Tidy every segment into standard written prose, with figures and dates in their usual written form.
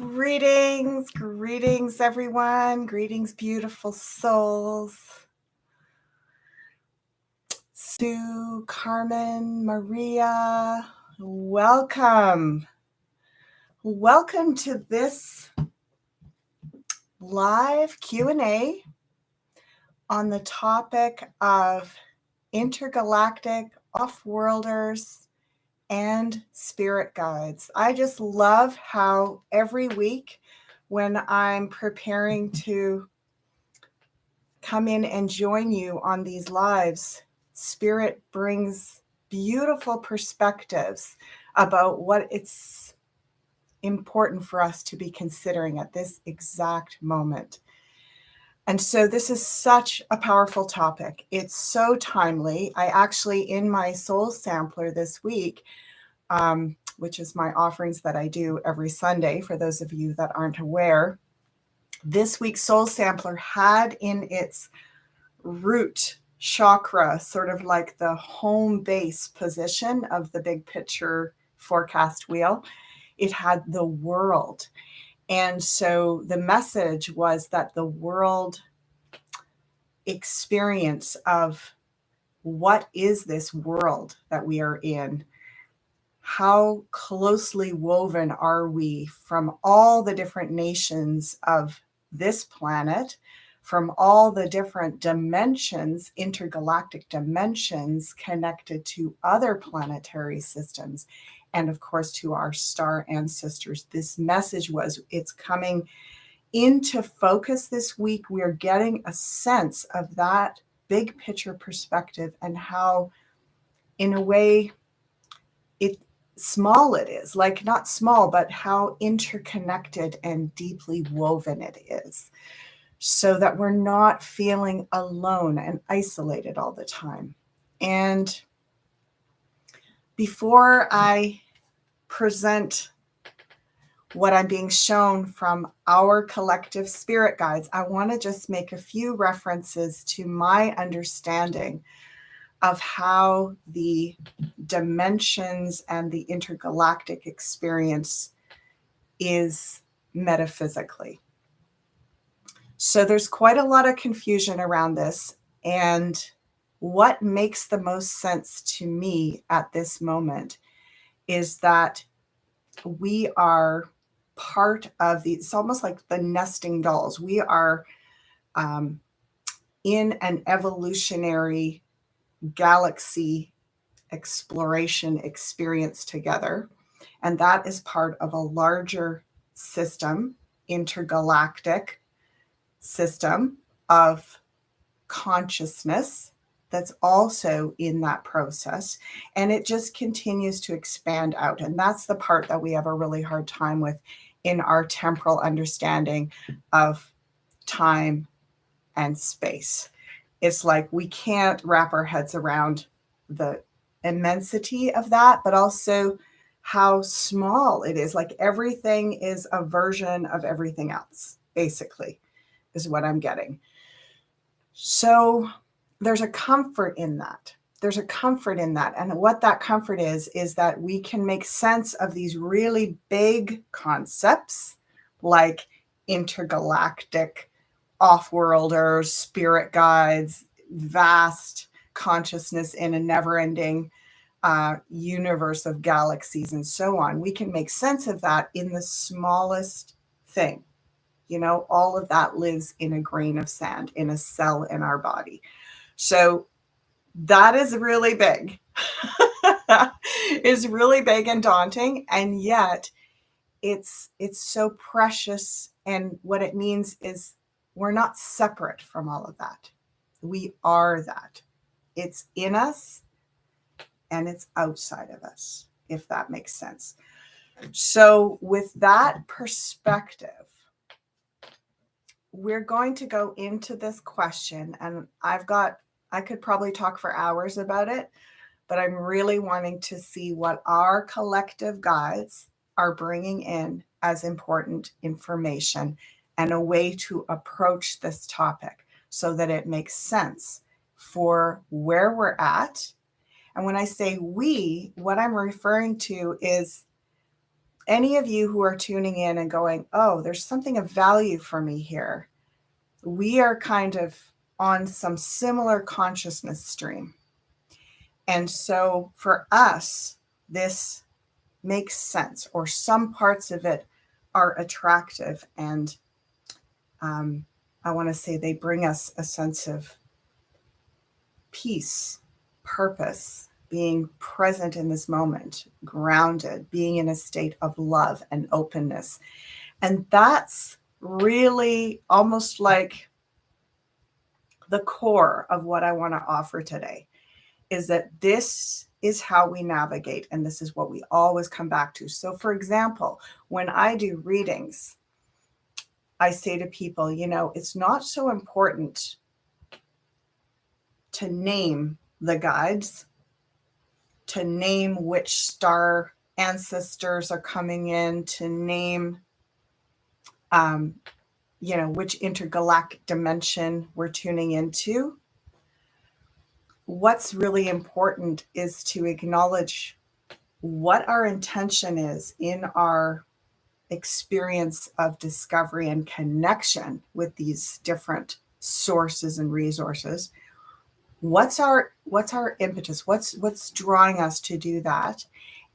Greetings, everyone. Greetings, beautiful souls. Sue, Carmen, Maria, welcome. Welcome to this live Q&A on the topic of intergalactic off-worlders and spirit guides. I just love how every week when I'm preparing to come in and join you on these lives, Spirit brings beautiful perspectives about what it's important for us to be considering at this exact moment. And so this is such a powerful topic. It's so timely. I actually, in my soul sampler this week, which is my offerings that I do every Sunday, for those of you that aren't aware, this week's soul sampler had in its root chakra, sort of like the home base position of the big picture forecast wheel, it had the world. And so the message was that the world experience of what is this world that we are in? How closely woven are we from all the different nations of this planet, from all the different dimensions, intergalactic dimensions connected to other planetary systems, and of course to our star ancestors. This message was, it's coming into focus this week. We're getting a sense of that big picture perspective and how, in a way, small it is, like not small, but how interconnected and deeply woven it is, so that we're not feeling alone and isolated all the time. And before I present what I'm being shown from our collective spirit guides, I want to just make a few references to my understanding of how the dimensions and the intergalactic experience is metaphysically. So there's quite a lot of confusion around this, and what makes the most sense to me at this moment is that we are part of it's almost like the nesting dolls. We are in an evolutionary galaxy exploration experience together. And that is part of a larger system, intergalactic system of consciousness that's also in that process. And it just continues to expand out. And that's the part that we have a really hard time with in our temporal understanding of time and space. It's like we can't wrap our heads around the immensity of that, but also how small it is. Like everything is a version of everything else, basically, is what I'm getting. So there's a comfort in that. There's a comfort in that. And what that comfort is that we can make sense of these really big concepts like intergalactic off-worlders, spirit guides, vast consciousness in a never-ending universe of galaxies and so on. We can make sense of that in the smallest thing. You know, all of that lives in a grain of sand, in a cell in our body. So that is really big. It's really big and daunting, and yet it's so precious. And what it means is we're not separate from all of that. We are that. It's in us and it's outside of us, if that makes sense. So with that perspective, we're going to go into this question, and I could probably talk for hours about it, but I'm really wanting to see what our collective guides are bringing in as important information and a way to approach this topic so that it makes sense for where we're at. And when I say we, what I'm referring to is any of you who are tuning in and going, oh, there's something of value for me here, we are kind of on some similar consciousness stream. And so for us, this makes sense, or some parts of it are attractive. And I want to say they bring us a sense of peace, purpose, being present in this moment, grounded, being in a state of love and openness. And that's really almost like the core of what I want to offer today, is that this is how we navigate, and this is what we always come back to. So for example, when I do readings, I say to people, it's not so important to name the guides, to name which star ancestors are coming in, to name, which intergalactic dimension we're tuning into. What's really important is to acknowledge what our intention is in our experience of discovery and connection with these different sources and resources. What's our impetus? What's drawing us to do that?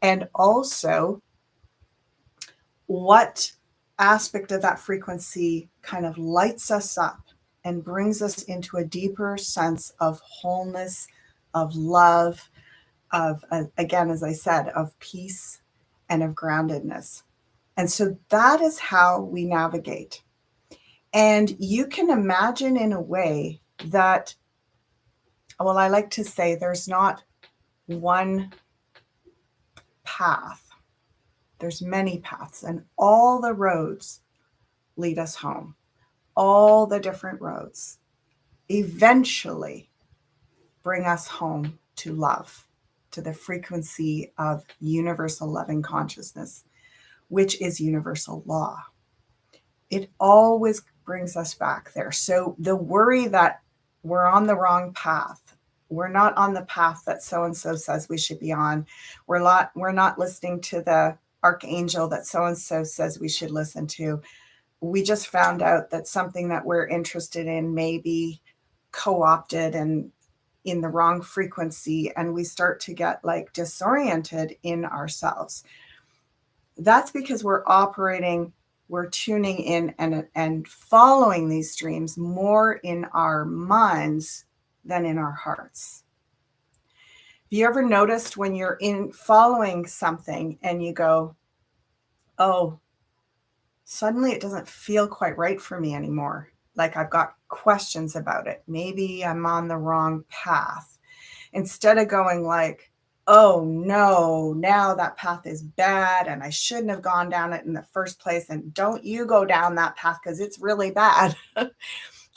And also, what aspect of that frequency kind of lights us up and brings us into a deeper sense of wholeness, of love, of, again, as I said, of peace and of groundedness. And so that is how we navigate. And you can imagine in a way that, well, I like to say there's not one path. There's many paths, and all the roads lead us home. All the different roads eventually bring us home to love, to the frequency of universal loving consciousness, which is universal law. It always brings us back there. So the worry that we're on the wrong path, we're not on the path that so-and-so says we should be on, we're not listening to the archangel that so-and-so says we should listen to, we just found out that something that we're interested in may be co-opted and in the wrong frequency, and we start to get like disoriented in ourselves. That's because we're tuning in and following these streams more in our minds than in our hearts. Have you ever noticed when you're in following something and you go, oh, suddenly it doesn't feel quite right for me anymore. Like I've got questions about it. Maybe I'm on the wrong path. Instead of going like, oh no, now that path is bad and I shouldn't have gone down it in the first place. And don't you go down that path because it's really bad.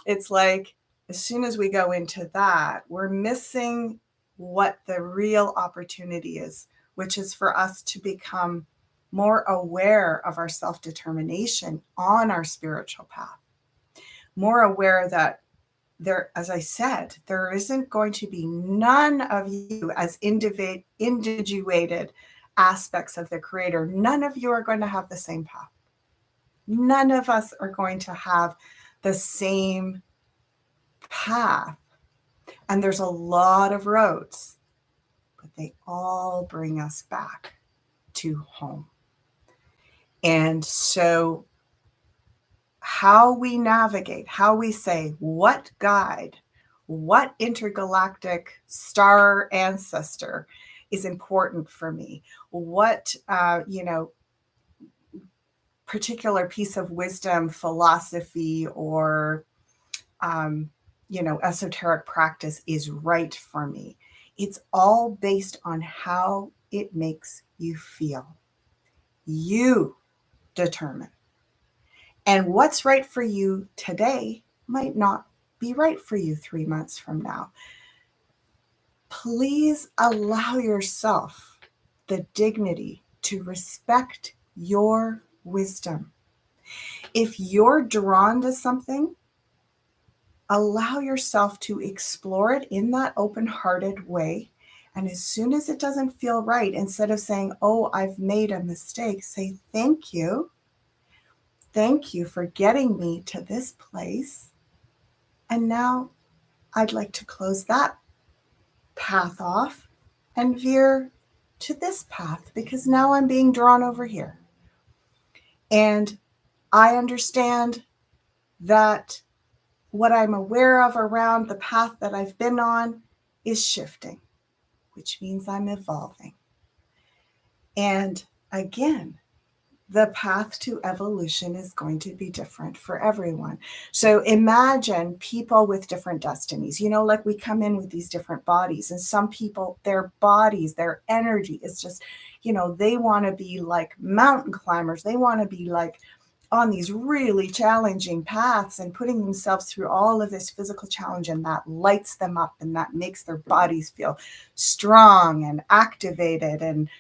It's like, as soon as we go into that, we're missing what the real opportunity is, which is for us to become more aware of our self-determination on our spiritual path, more aware that there, as I said, there isn't going to be none of you as individuated aspects of the Creator. None of you are going to have the same path. None of us are going to have the same path. And there's a lot of roads, but they all bring us back to home. And so how we navigate, how we say what guide, what intergalactic star ancestor is important for me, what, particular piece of wisdom, philosophy, or, esoteric practice is right for me. It's all based on how it makes you feel. You determine. And what's right for you today might not be right for you 3 months from now. Please allow yourself the dignity to respect your wisdom. If you're drawn to something, allow yourself to explore it in that open-hearted way And as soon as it doesn't feel right, instead of saying, oh, I've made a mistake, say, thank you. Thank you for getting me to this place. And now I'd like to close that path off and veer to this path because now I'm being drawn over here. And I understand that what I'm aware of around the path that I've been on is shifting, which means I'm evolving. And again, the path to evolution is going to be different for everyone. So imagine people with different destinies. You know, like we come in with these different bodies, and some people, their bodies, their energy is just, you know, they want to be like mountain climbers. They want to be like on these really challenging paths and putting themselves through all of this physical challenge, and that lights them up and that makes their bodies feel strong and activated and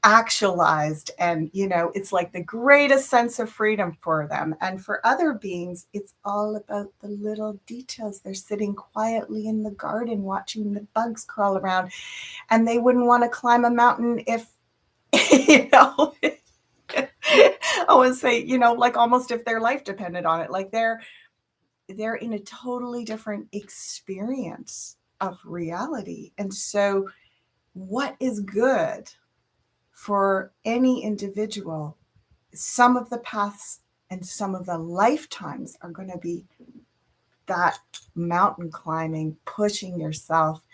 actualized. And, you know, it's like the greatest sense of freedom for them. And for other beings, it's all about the little details. They're sitting quietly in the garden watching the bugs crawl around, and they wouldn't want to climb a mountain if, you know, I would say, you know, like almost if their life depended on it. Like they're in a totally different experience of reality. And so what is good for any individual, some of the paths and some of the lifetimes are going to be that mountain climbing, pushing yourself.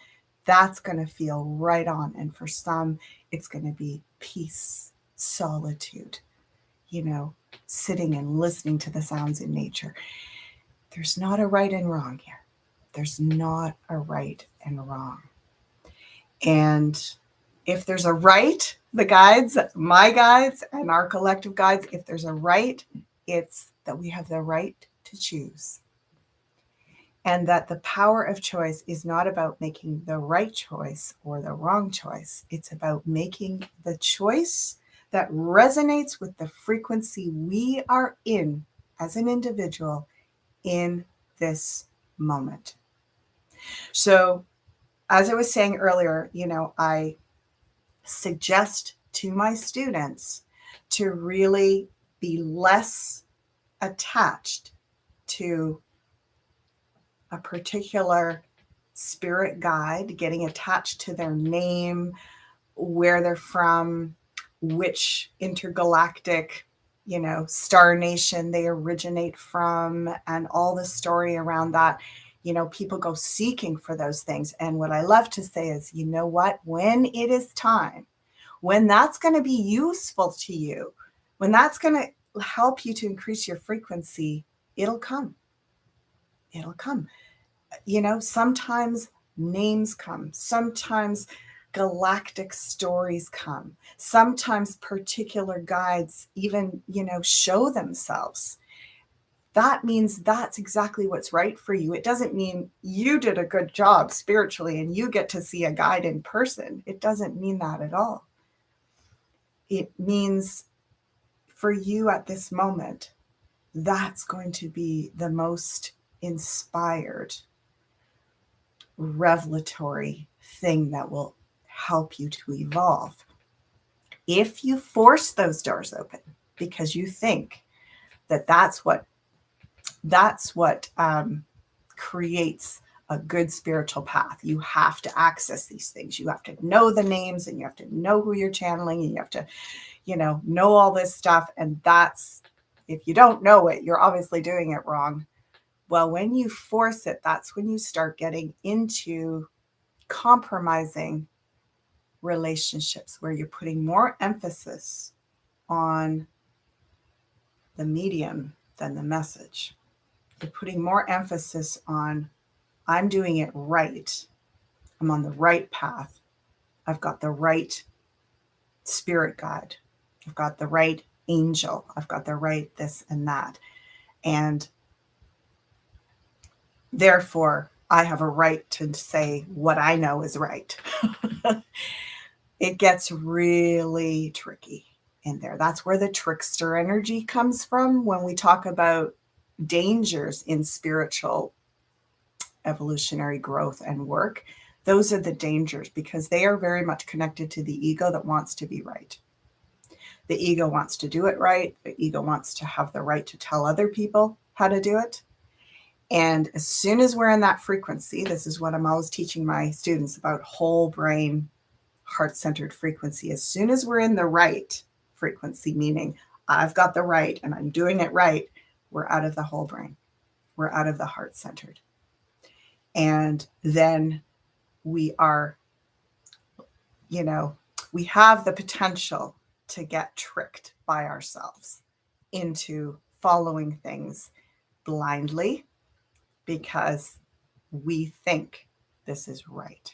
That's going to feel right on. And for some, it's going to be peace, solitude, you know, sitting and listening to the sounds in nature. There's not a right and wrong here. There's not a right and wrong. And if there's a right, the guides, my guides and our collective guides, if there's a right, it's that we have the right to choose. And that the power of choice is not about making the right choice or the wrong choice. It's about making the choice that resonates with the frequency we are in as an individual in this moment. So, as I was saying earlier, you know, I suggest to my students to really be less attached to a particular spirit guide, getting attached to their name, where they're from, which intergalactic, you know, star nation they originate from, and all the story around that. You know, people go seeking for those things. And what I love to say is, you know what, when it is time, when that's going to be useful to you, when that's going to help you to increase your frequency, it'll come. It'll come. You know, sometimes names come, sometimes galactic stories come, sometimes particular guides even, you know, show themselves. That means that's exactly what's right for you. It doesn't mean you did a good job spiritually and you get to see a guide in person. It doesn't mean that at all. It means for you at this moment, that's going to be the most inspired, revelatory thing that will help you to evolve. If you force those doors open because you think that that's what creates a good spiritual path, you have to access these things. You have to know the names, and you have to know who you're channeling, and you have to, you know all this stuff. And that's, if you don't know it, you're obviously doing it wrong. Well, when you force it, that's when you start getting into compromising relationships where you're putting more emphasis on the medium than the message. You're putting more emphasis on, I'm doing it right. I'm on the right path. I've got the right spirit guide. I've got the right angel. I've got the right this and that. And therefore, I have a right to say what I know is right. It gets really tricky in there. That's where the trickster energy comes from when we talk about dangers in spiritual evolutionary growth and work. Those are the dangers, because they are very much connected to the ego that wants to be right. The ego wants to do it right. The ego wants to have the right to tell other people how to do it. And as soon as we're in that frequency, this is what I'm always teaching my students about: whole brain, heart-centered frequency. As soon as we're in the right frequency, meaning I've got the right and I'm doing it right, we're out of the whole brain. We're out of the heart-centered. And then we are, we have the potential to get tricked by ourselves into following things blindly because we think this is right.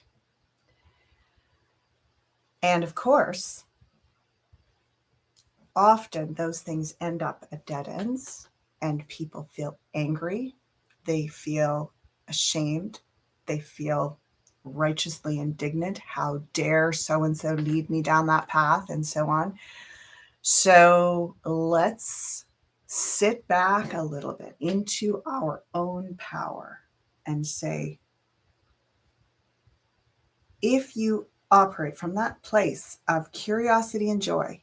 And of course, often those things end up at dead ends, and people feel angry. They feel ashamed. They feel righteously indignant. How dare so-and-so lead me down that path, and so on. So let's sit back a little bit into our own power and say, if you operate from that place of curiosity and joy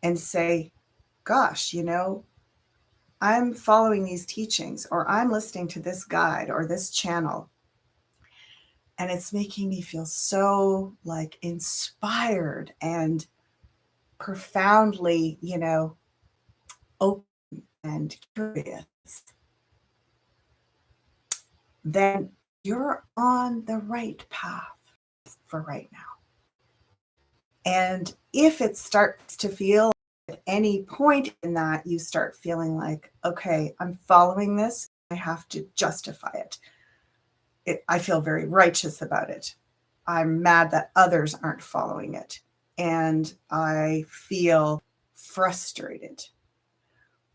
and say, gosh, I'm following these teachings, or I'm listening to this guide or this channel, and it's making me feel so like inspired and profoundly, open and curious, then you're on the right path for right now. And if it starts to feel at any point in that you start feeling like, okay, I'm following this, I have to justify it. I feel very righteous about it. I'm mad that others aren't following it. And I feel frustrated.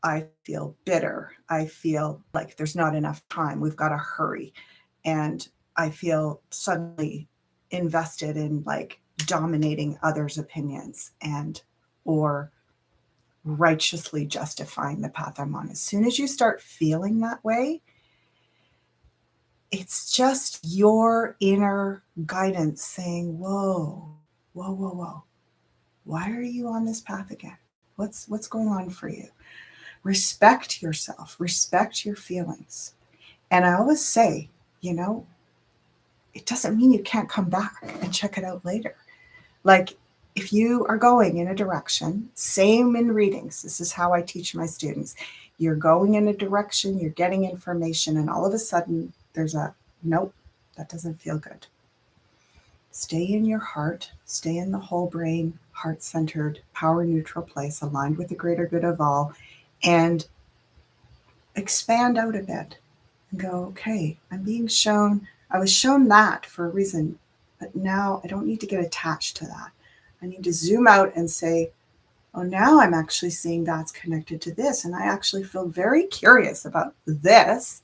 I feel bitter. I feel like there's not enough time. We've got to hurry. And I feel suddenly invested in like dominating others' opinions or righteously justifying the path I'm on. As soon as you start feeling that way, it's just your inner guidance saying, whoa, whoa, whoa, whoa. Why are you on this path again? What's going on for you? Respect yourself, respect your feelings. And I always say, it doesn't mean you can't come back and check it out later. Like if you are going in a direction, same in readings, this is how I teach my students. You're going in a direction, you're getting information, and all of a sudden there's a, nope, that doesn't feel good. Stay in your heart, stay in the whole brain, heart-centered, power-neutral place, aligned with the greater good of all, and expand out a bit and go, okay, I was shown that for a reason, but now I don't need to get attached to that. I need to zoom out and say, oh, now I'm actually seeing that's connected to this, and I actually feel very curious about this.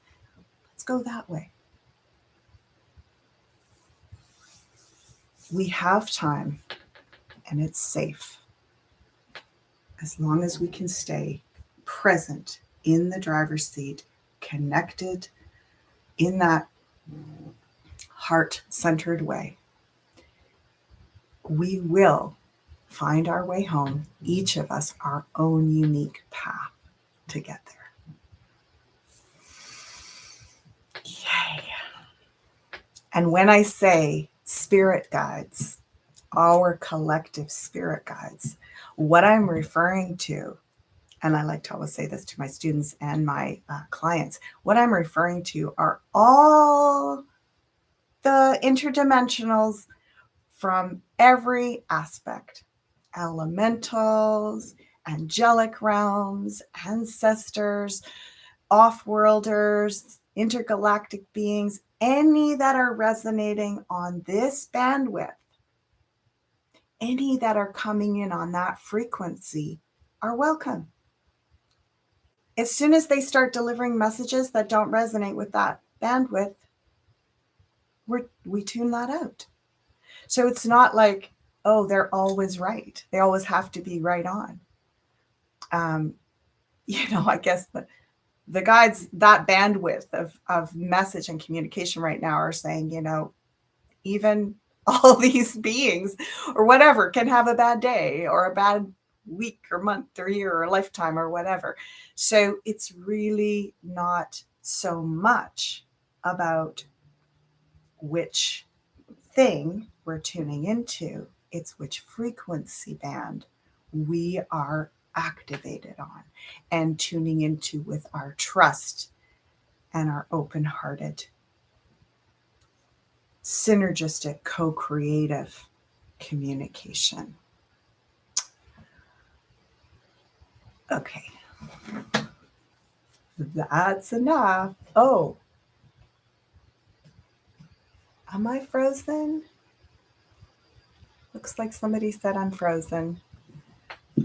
Let's go that way. We have time, and it's safe, as long as we can stay present in the driver's seat, connected in that heart-centered way. We will find our way home, each of us our own unique path to get there. Yay. And when I say spirit guides, our collective spirit guides, what I'm referring to, and I like to always say this to my students and my clients, what I'm referring to are all the interdimensionals from every aspect: elementals, angelic realms, ancestors, off-worlders, intergalactic beings, any that are resonating on this bandwidth, any that are coming in on that frequency are welcome. As soon as they start delivering messages that don't resonate with that bandwidth, we tune that out. So it's not like, oh, they're always right. They always have to be right on. I guess the guides, that bandwidth of message and communication right now are saying, even all these beings or whatever can have a bad day or a bad week or month or year or lifetime or whatever. So it's really not so much about which thing we're tuning into, it's which frequency band we are activated on and tuning into with our trust and our open-hearted, synergistic, co-creative communication. Okay. That's enough. Oh. Am I frozen? Looks like somebody said I'm frozen.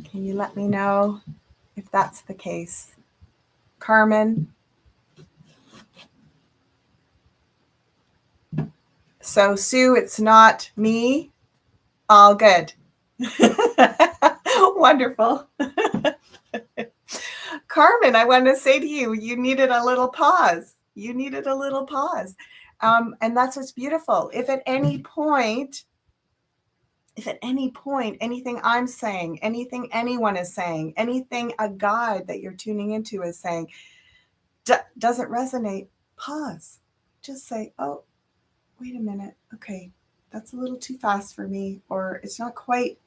Can you let me know if that's the case? Carmen? So, Sue, it's not me? All good. Wonderful. Carmen, I want to say to you, you needed a little pause. You needed a little pause. And that's what's beautiful. If at any point, anything I'm saying, anything anyone is saying, anything a guide that you're tuning into is saying doesn't resonate, pause. Just say, oh, wait a minute. Okay, that's a little too fast for me, or it's not quite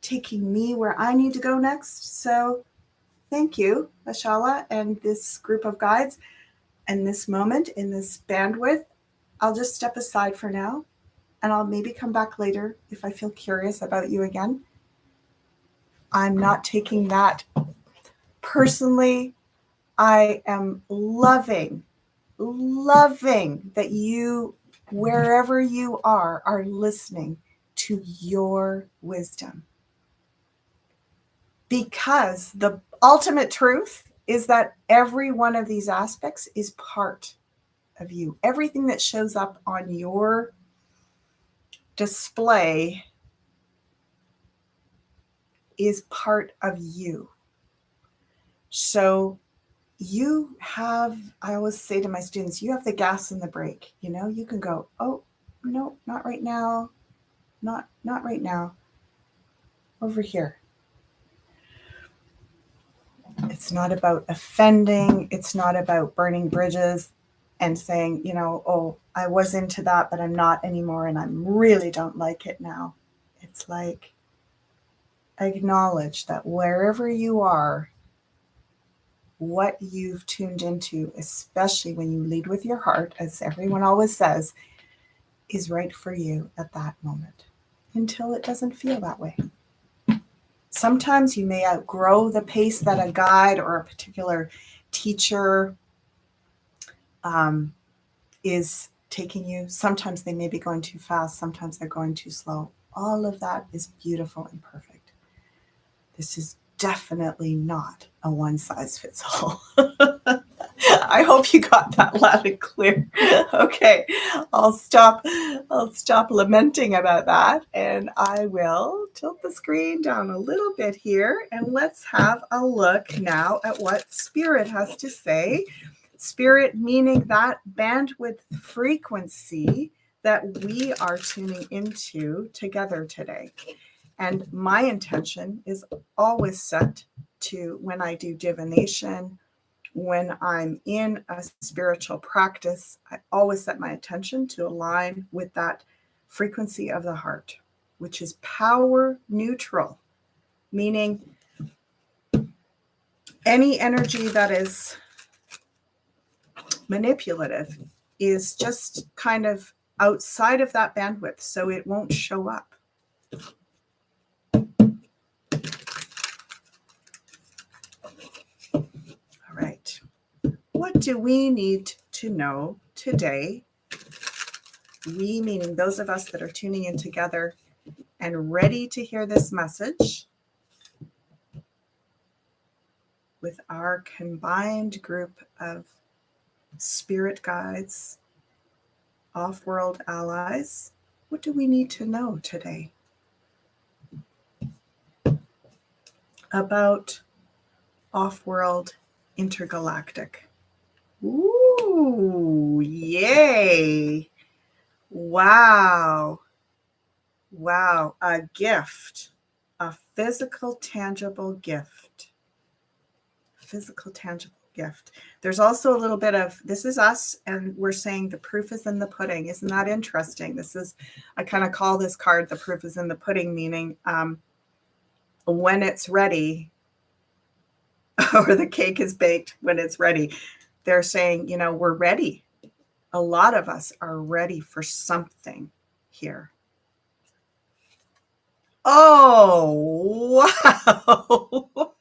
taking me where I need to go next. So thank you, Ashala, and this group of guides, and this moment in this bandwidth. I'll just step aside for now, and I'll maybe come back later if I feel curious about you again. I'm not taking that personally. I am loving that you, wherever you are listening to your wisdom. Because the ultimate truth is that every one of these aspects is part of you. Everything that shows up on your display is part of you. So you have, I always say to my students, you have the gas and the brake. You know, you can go, oh, no, not right now. Not right now. Over here. It's not about offending. It's not about burning bridges and saying, you know, oh, I was into that, but I'm not anymore, and I really don't like it now. It's like, acknowledge that wherever you are, what you've tuned into, especially when you lead with your heart, as everyone always says, is right for you at that moment until it doesn't feel that way. Sometimes you may outgrow the pace that a guide or a particular teacher is taking you. Sometimes they may be going too fast. Sometimes they're going too slow. All of that is beautiful and perfect. This is definitely not a one size fits all. I hope you got that loud and clear. Okay, I'll stop lamenting about that, and I will tilt the screen down a little bit here, and let's have a look now at what Spirit has to say. Spirit meaning that bandwidth frequency that we are tuning into together today. And my intention is always set to, when I do divination, when I'm in a spiritual practice, I always set my attention to align with that frequency of the heart, which is power neutral, meaning any energy that is manipulative is just kind of outside of that bandwidth, so it won't show up. All right. What do we need to know today? We, meaning those of us that are tuning in together and ready to hear this message with our combined group of spirit guides, off-world allies. What do we need to know today about off-world intergalactic? Ooh, yay! Wow. Wow. A gift, a physical, tangible gift. Physical, tangible gift. There's also a little bit of this is us, and we're saying the proof is in the pudding. Isn't that interesting? This is, I kind of call this card the proof is in the pudding, meaning when it's ready, or the cake is baked when it's ready. They're saying, we're ready. A lot of us are ready for something here. Oh, wow.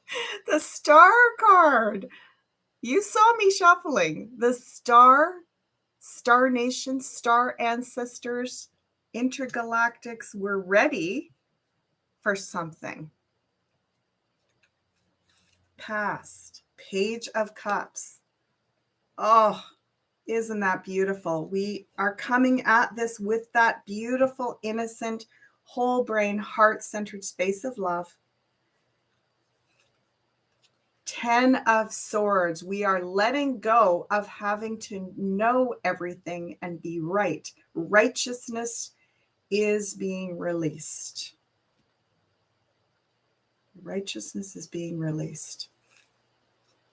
The star card. You saw me shuffling. The Star Nation, Star Ancestors, Intergalactics. We're ready for something. Past, Page of Cups. Oh, isn't that beautiful? We are coming at this with that beautiful, innocent, whole brain, heart-centered space of love. 10 of Swords. We are letting go of having to know everything and be right. Righteousness is being released. Righteousness is being released.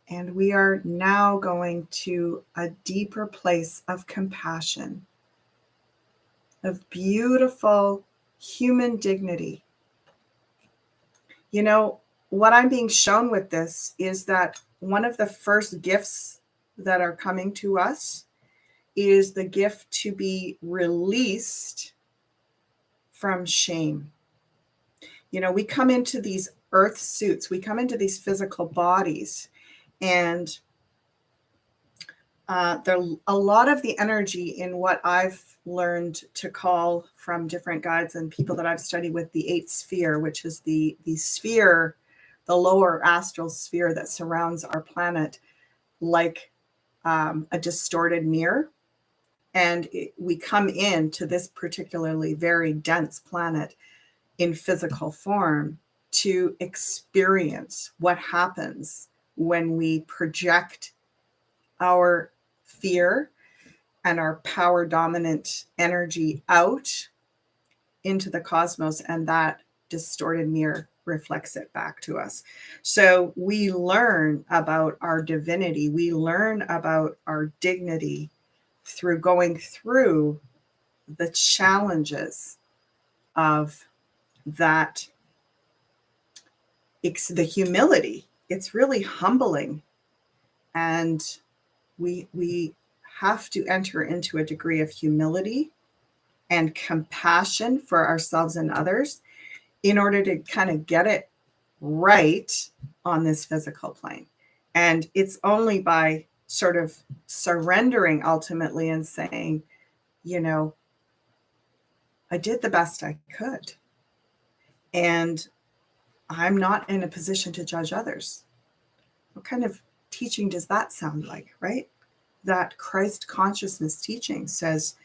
And we are now going to a deeper place of compassion, of beautiful human dignity. What I'm being shown with this is that one of the first gifts that are coming to us is the gift to be released from shame. We come into these earth suits, we come into these physical bodies, and a lot of the energy in what I've learned to call from different guides and people that I've studied with the 8th sphere, which is the sphere, the lower astral sphere that surrounds our planet, like a distorted mirror. And we come into this particularly very dense planet in physical form to experience what happens when we project our fear and our power dominant energy out into the cosmos, and that distorted mirror reflects it back to us. So we learn about our divinity, we learn about our dignity through going through the challenges of that. It's the humility. It's really humbling, and we have to enter into a degree of humility and compassion for ourselves and others in order to kind of get it right on this physical plane. And it's only by sort of surrendering ultimately and saying, I did the best I could. And I'm not in a position to judge others. What kind of teaching does that sound like, right? That Christ consciousness teaching says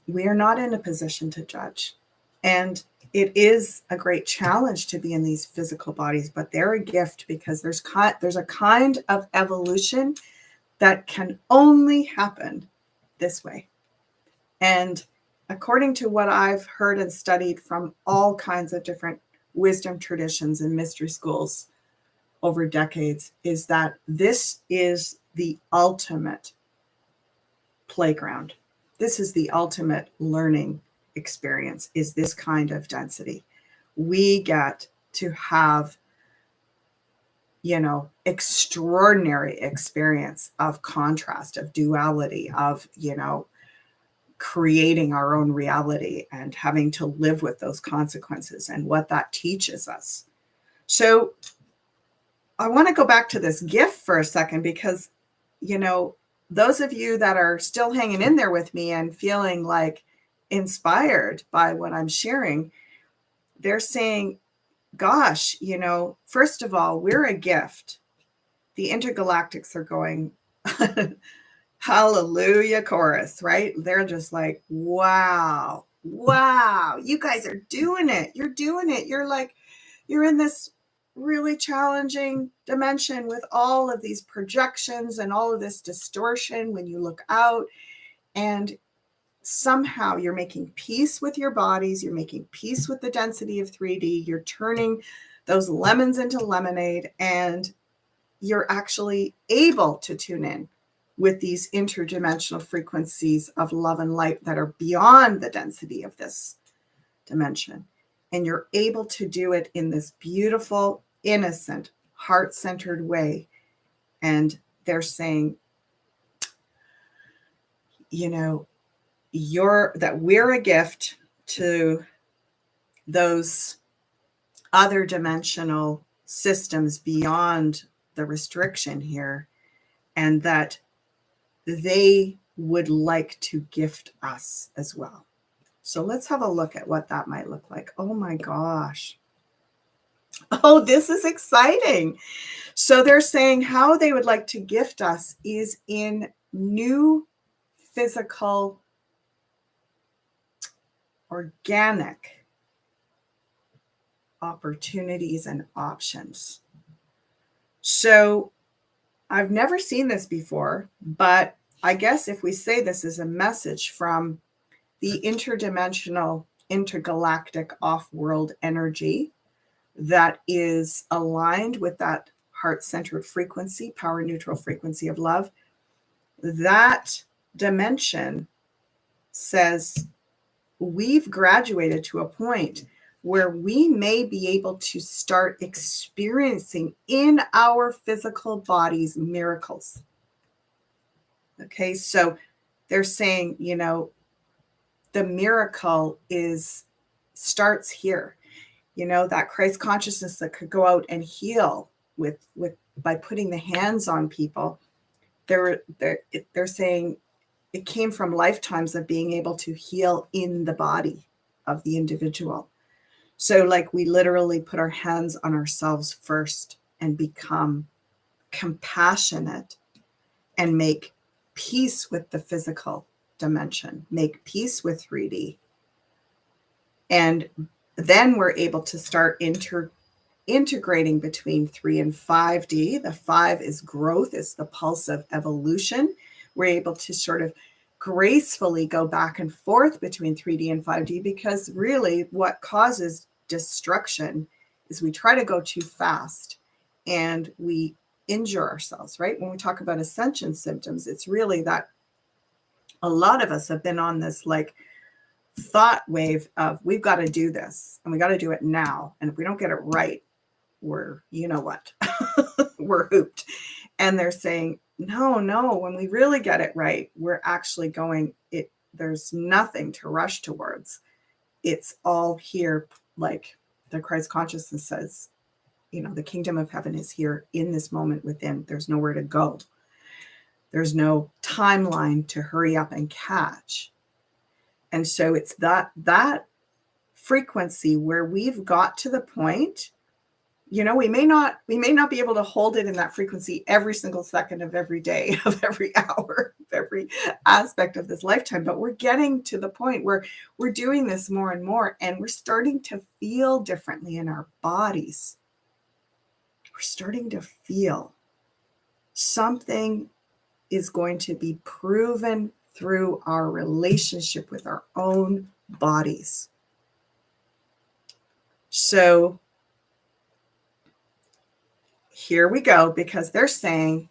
we are not in a position to judge. And it is a great challenge to be in these physical bodies, but they're a gift because there's a kind of evolution that can only happen this way. And according to what I've heard and studied from all kinds of different wisdom traditions and mystery schools over decades, is that this is the ultimate playground. This is the ultimate learning experience, is this kind of density. We get to have, extraordinary experience of contrast, of duality, of, creating our own reality and having to live with those consequences and what that teaches us. So I want to go back to this gift for a second because, those of you that are still hanging in there with me and feeling like inspired by what I'm sharing, they're saying, gosh, first of all, we're a gift. The intergalactics are going, hallelujah chorus, right? They're just like, wow, you guys are doing it. You're doing it. You're in this really challenging dimension with all of these projections and all of this distortion when you look out. And somehow you're making peace with your bodies, you're making peace with the density of 3D, you're turning those lemons into lemonade, and you're actually able to tune in with these interdimensional frequencies of love and light that are beyond the density of this dimension. And you're able to do it in this beautiful, innocent, heart-centered way. And they're saying, you know, that we're a gift to those other dimensional systems beyond the restriction here, and that they would like to gift us as well. So let's have a look at what that might look like. Oh my gosh. Oh, this is exciting. So they're saying how they would like to gift us is in new physical, organic opportunities and options. So I've never seen this before, but I guess if we say this is a message from the interdimensional, intergalactic off-world energy that is aligned with that heart-centered frequency, power neutral frequency of love, that dimension says we've graduated to a point where we may be able to start experiencing in our physical bodies miracles. Okay, so they're saying, you know, the miracle starts here. You know, that Christ consciousness that could go out and heal with by putting the hands on people. They're saying it came from lifetimes of being able to heal in the body of the individual. So like we literally put our hands on ourselves first and become compassionate and make peace with the physical dimension, make peace with 3D. And then we're able to start integrating between 3 and 5D. The 5 is growth, it's the pulse of evolution. We're able to sort of gracefully go back and forth between 3D and 5D, because really what causes destruction is we try to go too fast and we injure ourselves, right? When we talk about ascension symptoms, it's really that a lot of us have been on this like thought wave of we've got to do this and we got to do it now. And if we don't get it right, we're, you know what, we're hooped. And they're saying, no, when we really get it right, we're actually going, there's nothing to rush towards. It's all here. Like the Christ consciousness says, you know, the kingdom of heaven is here in this moment within. There's nowhere to go. There's no timeline to hurry up and catch. And so it's that frequency where we've got to the point, you know, we may not be able to hold it in that frequency every single second of every day, of every hour, of every aspect of this lifetime, but we're getting to the point where we're doing this more and more, and we're starting to feel differently in our bodies. We're starting to feel something is going to be proven through our relationship with our own bodies. So here we go, because they're saying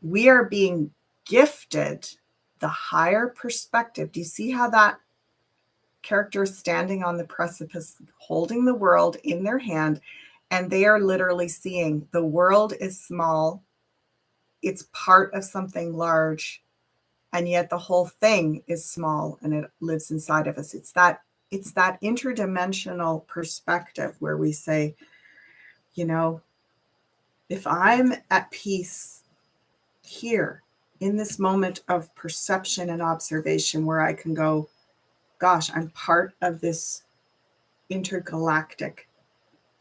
we are being gifted the higher perspective. Do you see how that character is standing on the precipice, holding the world in their hand, and they are literally seeing the world is small, it's part of something large, and yet the whole thing is small and it lives inside of us. It's that interdimensional perspective where we say, you know, if I'm at peace here in this moment of perception and observation where I can go, gosh, I'm part of this intergalactic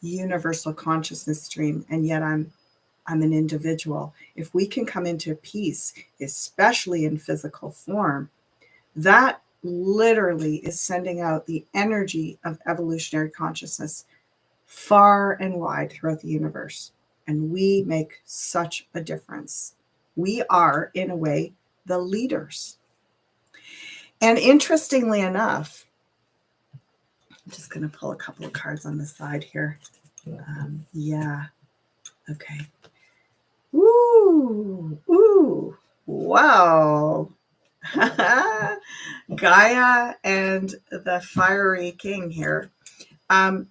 universal consciousness stream, and yet I'm an individual. If we can come into peace, especially in physical form, that literally is sending out the energy of evolutionary consciousness far and wide throughout the universe. And we make such a difference. We are, in a way, the leaders. And interestingly enough, I'm just going to pull a couple of cards on the side here. Yeah. Okay. Ooh, wow. Gaia and the fiery king here. I'm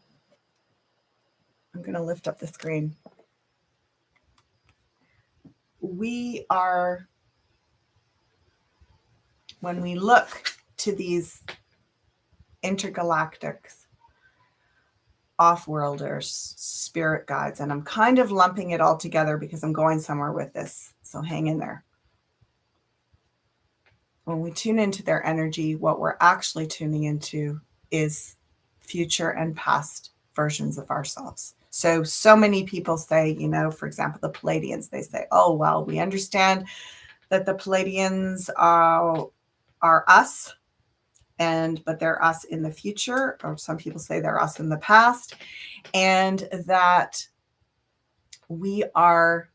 going to lift up the screen. We are, when we look to these intergalactics, off-worlders, spirit guides, and I'm kind of lumping it all together because I'm going somewhere with this, so hang in there. When we tune into their energy, what we're actually tuning into is future and past versions of ourselves. So many people say, you know, for example, the Pleiadians, they say, oh, well, we understand that the Pleiadians are us, but they're us in the future, or some people say they're us in the past, and that we are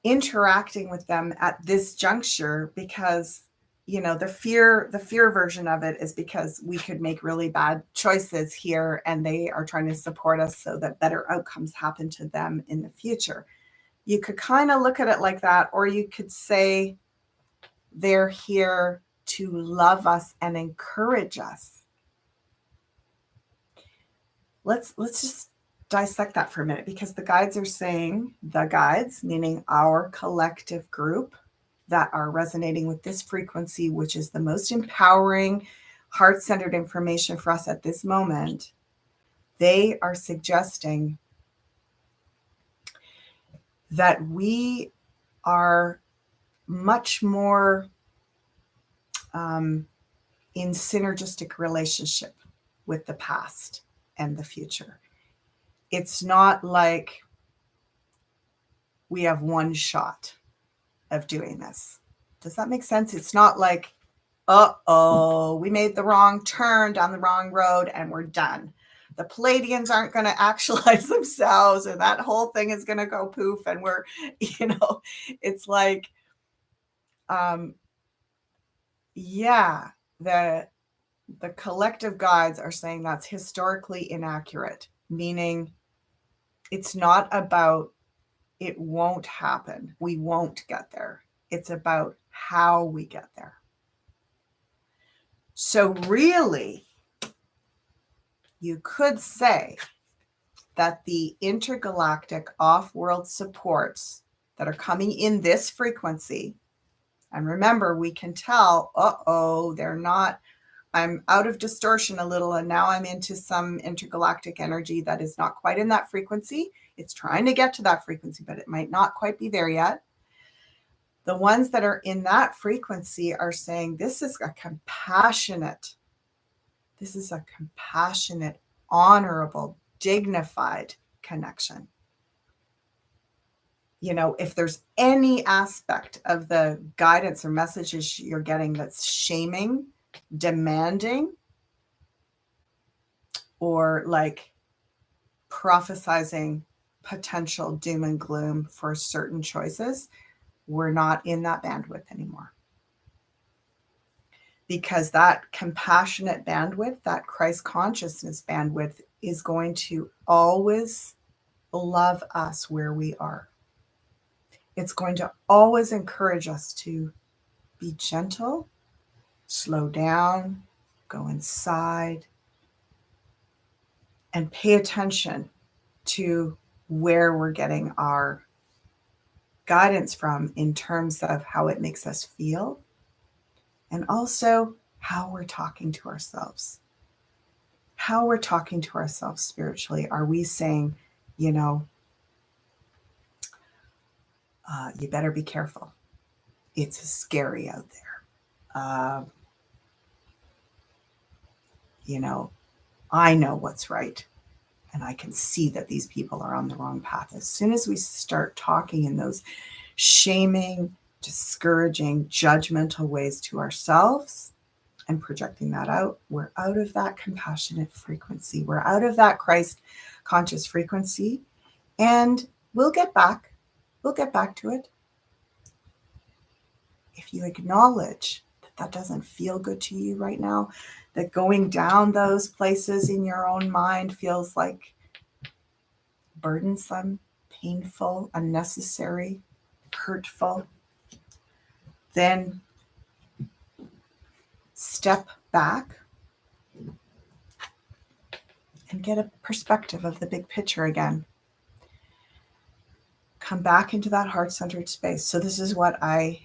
interacting with them at this juncture because, you know, the fear version of it is because we could make really bad choices here and they are trying to support us so that better outcomes happen to them in the future. You could kind of look at it like that, or you could say they're here to love us and encourage us. Let's just dissect that for a minute, because the guides are saying, the guides, meaning our collective group that are resonating with this frequency, which is the most empowering, heart-centered information for us at this moment, they are suggesting that we are much more in synergistic relationship with the past and the future. It's not like we have one shot of doing this. Does that make sense? It's not like, uh-oh, we made the wrong turn down the wrong road and we're done. The Pleiadians aren't going to actualize themselves and that whole thing is going to go poof and we're, you know, it's like, yeah, the collective guides are saying that's historically inaccurate, meaning it's not about it won't happen, we won't get there. It's about how we get there. So really, you could say that the intergalactic off-world supports that are coming in this frequency, and remember, we can tell, uh-oh, they're not, I'm out of distortion a little, and now I'm into some intergalactic energy that is not quite in that frequency. It's trying to get to that frequency, but it might not quite be there yet. The ones that are in that frequency are saying, this is a compassionate, honorable, dignified connection. You know, if there's any aspect of the guidance or messages you're getting that's shaming, demanding, or like prophesizing potential doom and gloom for certain choices, we're not in that bandwidth anymore. Because that compassionate bandwidth, that Christ consciousness bandwidth, is going to always love us where we are. It's going to always encourage us to be gentle, slow down, go inside, and pay attention to where we're getting our guidance from in terms of how it makes us feel, and also how we're talking to ourselves. How we're talking to ourselves spiritually. Are we saying, you know, you better be careful. It's scary out there. You know, I know what's right. And I can see that these people are on the wrong path. As soon as we start talking in those shaming, discouraging, judgmental ways to ourselves and projecting that out, we're out of that compassionate frequency. We're out of that Christ conscious frequency, and we'll get back to it. if you acknowledge that that doesn't feel good to you right now, that going down those places in your own mind feels like burdensome, painful, unnecessary, hurtful, then step back and get a perspective of the big picture again. Come back into that heart-centered space. So this is what I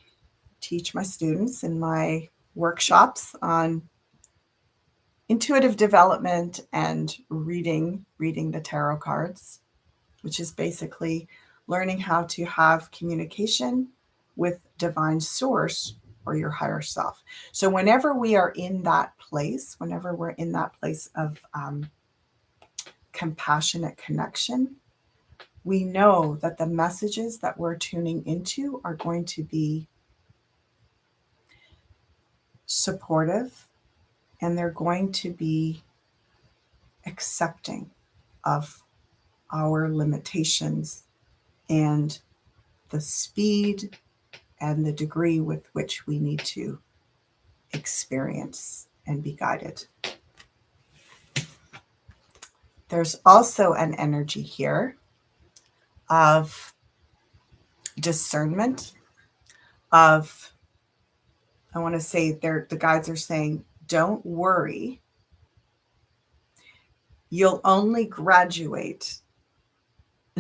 teach my students in my workshops on intuitive development and reading the tarot cards, which is basically learning how to have communication with divine source or your higher self. So whenever we are in that place, whenever we're in that place of compassionate connection, we know that the messages that we're tuning into are going to be supportive, and they're going to be accepting of our limitations and the speed and the degree with which we need to experience and be guided. There's also an energy here of discernment, of, I want to say, the guides are saying, don't worry. You'll only graduate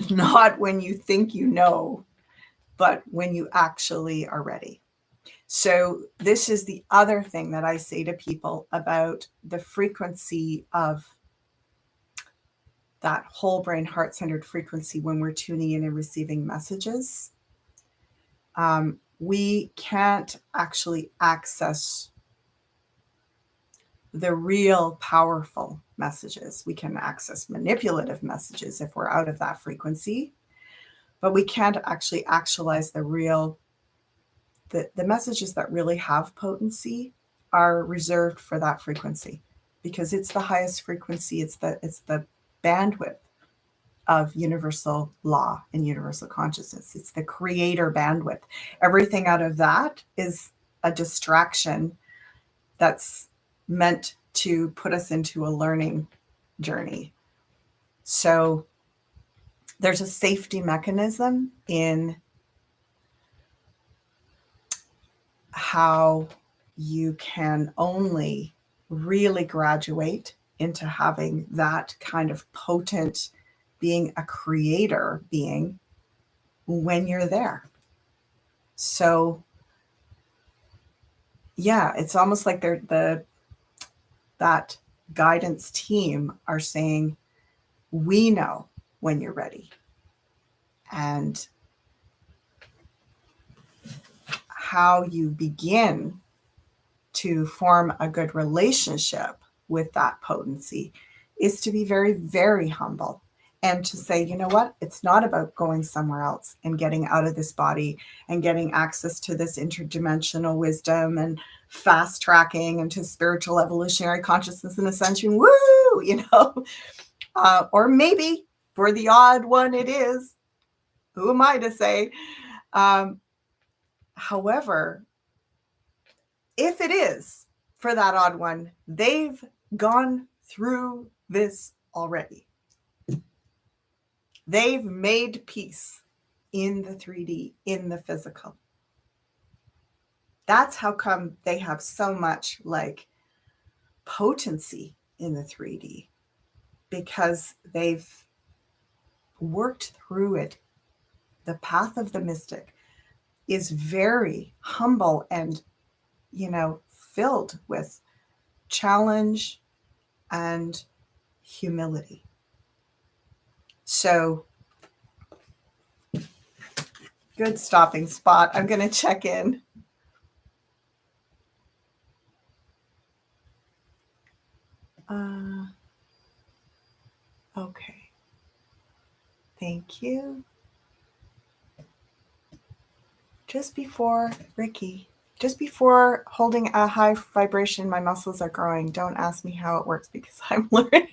not when you think you know, but when you actually are ready. So this is the other thing that I say to people about the frequency of that whole brain, heart-centered frequency when we're tuning in and receiving messages. We can't actually access the real powerful messages. We can access manipulative messages if we're out of that frequency, but we can't actually actualize the real, the messages that really have potency are reserved for that frequency, because it's the highest frequency. It's the bandwidth of universal law and universal consciousness. It's the creator bandwidth. Everything out of that is a distraction that's meant to put us into a learning journey. So there's a safety mechanism in how you can only really graduate into having that kind of potent being a creator being when you're there. So yeah, it's almost like that guidance team are saying, we know when you're ready. And how you begin to form a good relationship with that potency is to be very, very humble and to say, you know what, it's not about going somewhere else and getting out of this body and getting access to this interdimensional wisdom and fast tracking into spiritual evolutionary consciousness and ascension. Woo, you know, or maybe for the odd one it is. Who am I to say? However, if it is for that odd one, they've gone through this already. They've made peace in the 3D, in the physical. That's how come they have so much like potency in the 3D, because they've worked through it. The path of the mystic is very humble and, you know, filled with challenge and humility. So good stopping spot. I'm going to check in. Okay. Thank you. Just before, Ricky, just before holding a high vibration, my muscles are growing. Don't ask me how it works because I'm learning.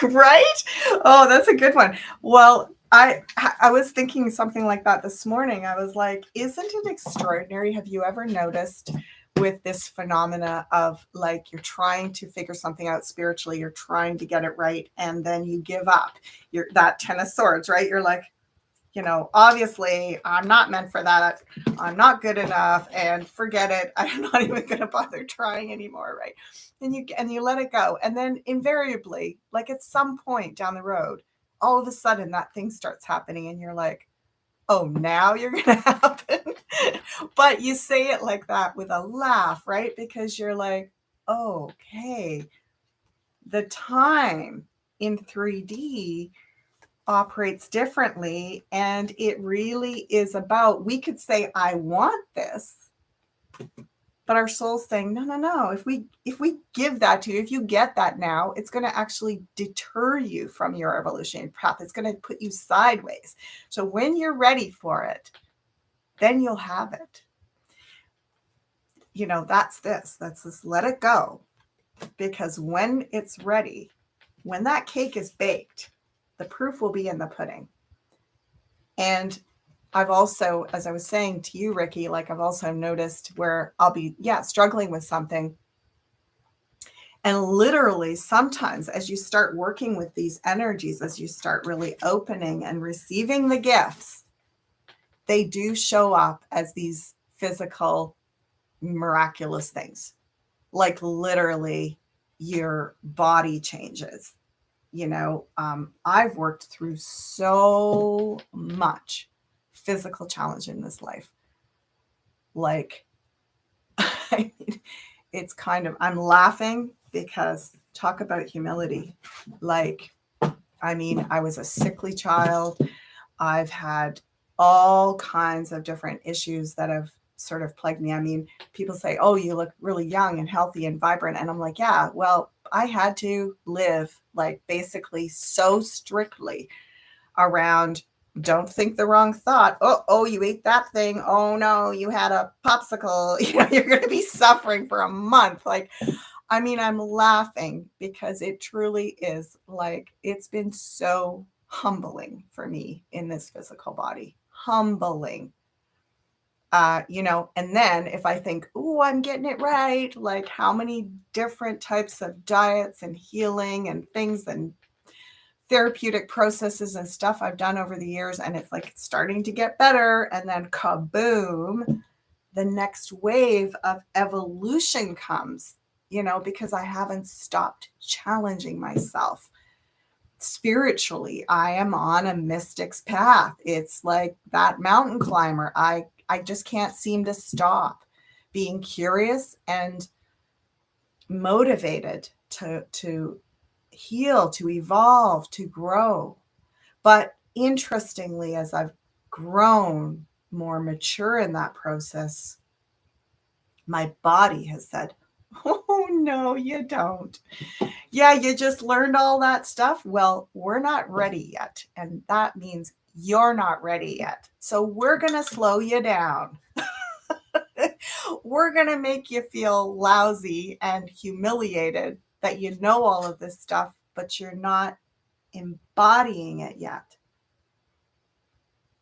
Right? Oh, that's a good one. Well, I was thinking something like that this morning. I was like, isn't it extraordinary? Have you ever noticed with this phenomena of like you're trying to figure something out spiritually, you're trying to get it right, and then you give up? You're that 10 of swords, right? You're like, obviously I'm not meant for that. I'm not good enough, and forget it. I'm not even going to bother trying anymore, right? And you let it go. And then invariably, like at some point down the road, all of a sudden that thing starts happening and you're like, oh, now you're going to happen. But you say it like that with a laugh, right? Because you're like, oh, okay, the time in 3D operates differently, and it really is about, we could say I want this, but our soul's saying no. If we give that to you, if you get that now, it's going to actually deter you from your evolutionary path. It's going to put you sideways. So when you're ready for it, then you'll have it. That's this let it go, because when it's ready, when that cake is baked, the proof will be in the pudding. And I've also, as I was saying to you, Ricky, like I've also noticed where I'll be, struggling with something. And literally sometimes as you start working with these energies, as you start really opening and receiving the gifts, they do show up as these physical, miraculous things. Like literally your body changes. I've worked through so much physical challenge in this life. Like, I mean, it's kind of, I'm laughing because talk about humility. Like, I mean, I was a sickly child. I've had all kinds of different issues that have sort of plagued me. I mean, people say, oh, you look really young and healthy and vibrant. And I'm like, yeah, well, I had to live like basically so strictly around, don't think the wrong thought. Oh, you ate that thing. Oh no, you had a popsicle. You're going to be suffering for a month. Like, I mean, I'm laughing because it truly is like, it's been so humbling for me in this physical body. Humbling. And then if I think, oh, I'm getting it right, like how many different types of diets and healing and things and therapeutic processes and stuff I've done over the years, and it's like starting to get better, and then kaboom, the next wave of evolution comes, because I haven't stopped challenging myself. Spiritually, I am on a mystic's path. It's like that mountain climber. I just can't seem to stop being curious and motivated to heal, to evolve, to grow. But interestingly, as I've grown more mature in that process, my body has said, oh, no, you don't. Yeah, you just learned all that stuff. Well, we're not ready yet. And that means you're not ready yet. So we're going to slow you down. We're going to make you feel lousy and humiliated that you know all of this stuff, but you're not embodying it yet.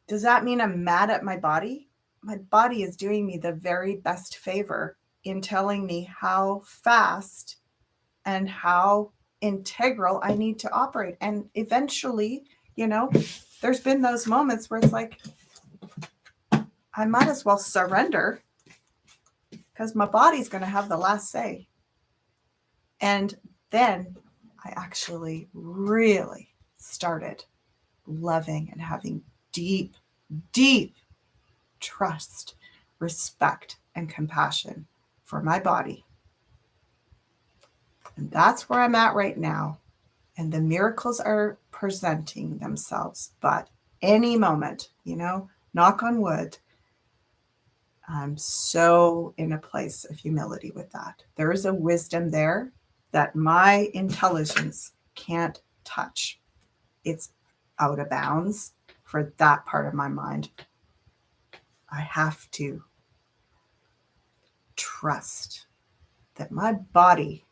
Does that mean I'm mad at my body? My body is doing me the very best favor in telling me how fast and how integral I need to operate. And eventually, there's been those moments where it's like, I might as well surrender because my body's going to have the last say. And then I actually really started loving and having deep, deep trust, respect, and compassion for my body. And that's where I'm at right now. And the miracles are presenting themselves. But any moment, knock on wood, I'm so in a place of humility with that. There is a wisdom there that my intelligence can't touch. It's out of bounds for that part of my mind. I have to trust that my body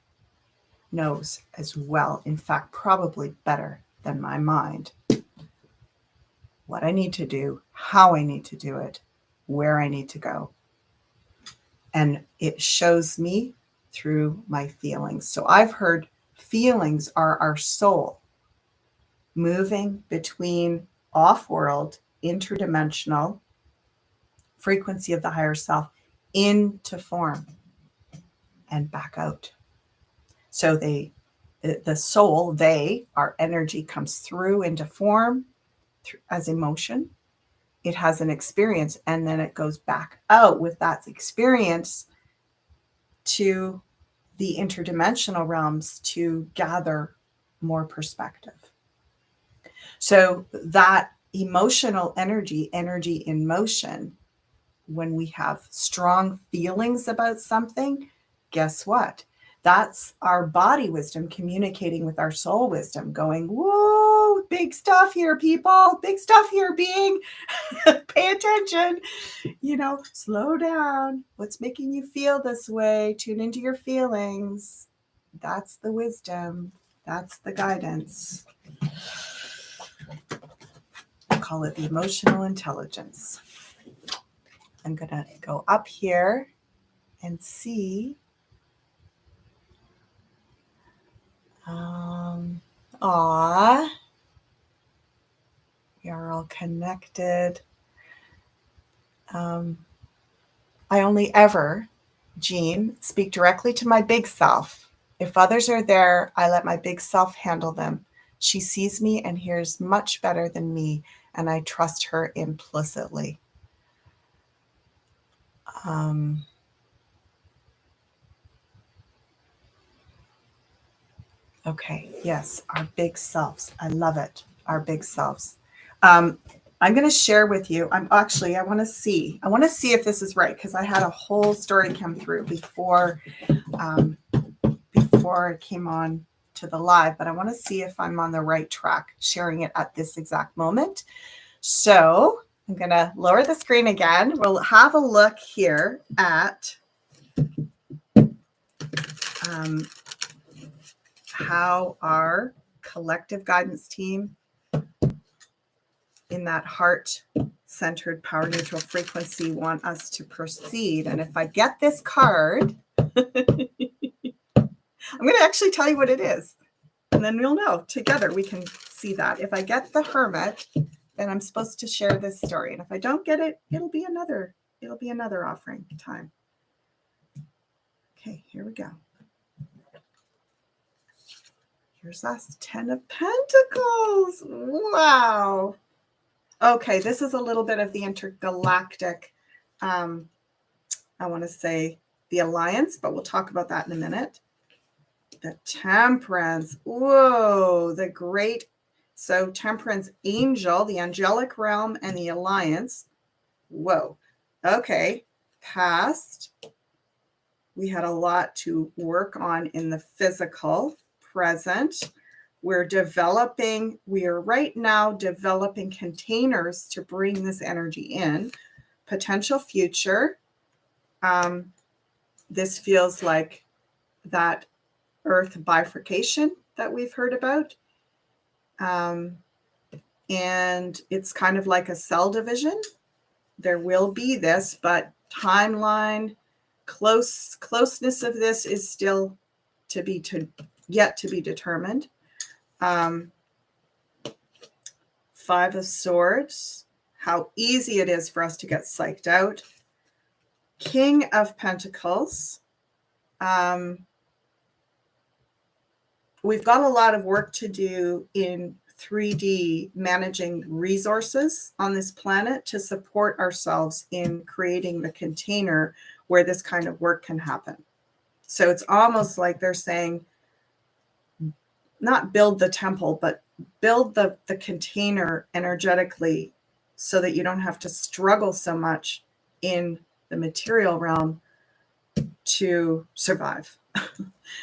knows as well, in fact, probably better than my mind, what I need to do, how I need to do it, where I need to go. And it shows me through my feelings. So I've heard feelings are our soul moving between off-world, interdimensional, frequency of the higher self into form and back out. So the soul, our energy comes through into form as emotion. It has an experience, and then it goes back out with that experience to the interdimensional realms to gather more perspective. So that emotional energy in motion, when we have strong feelings about something, guess what? That's our body wisdom communicating with our soul wisdom, going, whoa, big stuff here, people, big stuff here, being, pay attention, slow down. What's making you feel this way? Tune into your feelings. That's the wisdom. That's the guidance. I call it the emotional intelligence. I'm going to go up here and see. We are all connected. I only ever, Jean, speak directly to my big self. If others are there, I let my big self handle them. She sees me and hears much better than me, and I trust her implicitly. Okay, yes, our big selves. I love it. Our big selves. I'm going to share with you. I want to see if this is right, because I had a whole story come through before I came on to the live, but I want to see if I'm on the right track, sharing it at this exact moment. So I'm going to lower the screen again. We'll have a look here at how our collective guidance team in that heart-centered power neutral frequency want us to proceed. And if I get this card, I'm going to actually tell you what it is. And then we'll know together. We can see that. If I get the Hermit, then I'm supposed to share this story. And if I don't get it, it'll be another offering time. Okay, here we go. Here's us, 10 of Pentacles. Wow. Okay, this is a little bit of the intergalactic, I want to say the alliance, but we'll talk about that in a minute. The Temperance. Whoa, the great. So Temperance angel, the angelic realm, and the alliance. Whoa. Okay. Past. We had a lot to work on in the physical. Present. We are right now developing containers to bring this energy in. Potential future. This feels like that Earth bifurcation that we've heard about. And it's kind of like a cell division. There will be this, but timeline, closeness of this is still yet to be determined. 5 of Swords, how easy it is for us to get psyched out. King of Pentacles. We've got a lot of work to do in 3D managing resources on this planet to support ourselves in creating the container where this kind of work can happen. So it's almost like they're saying, not build the temple, but build the container energetically so that you don't have to struggle so much in the material realm to survive.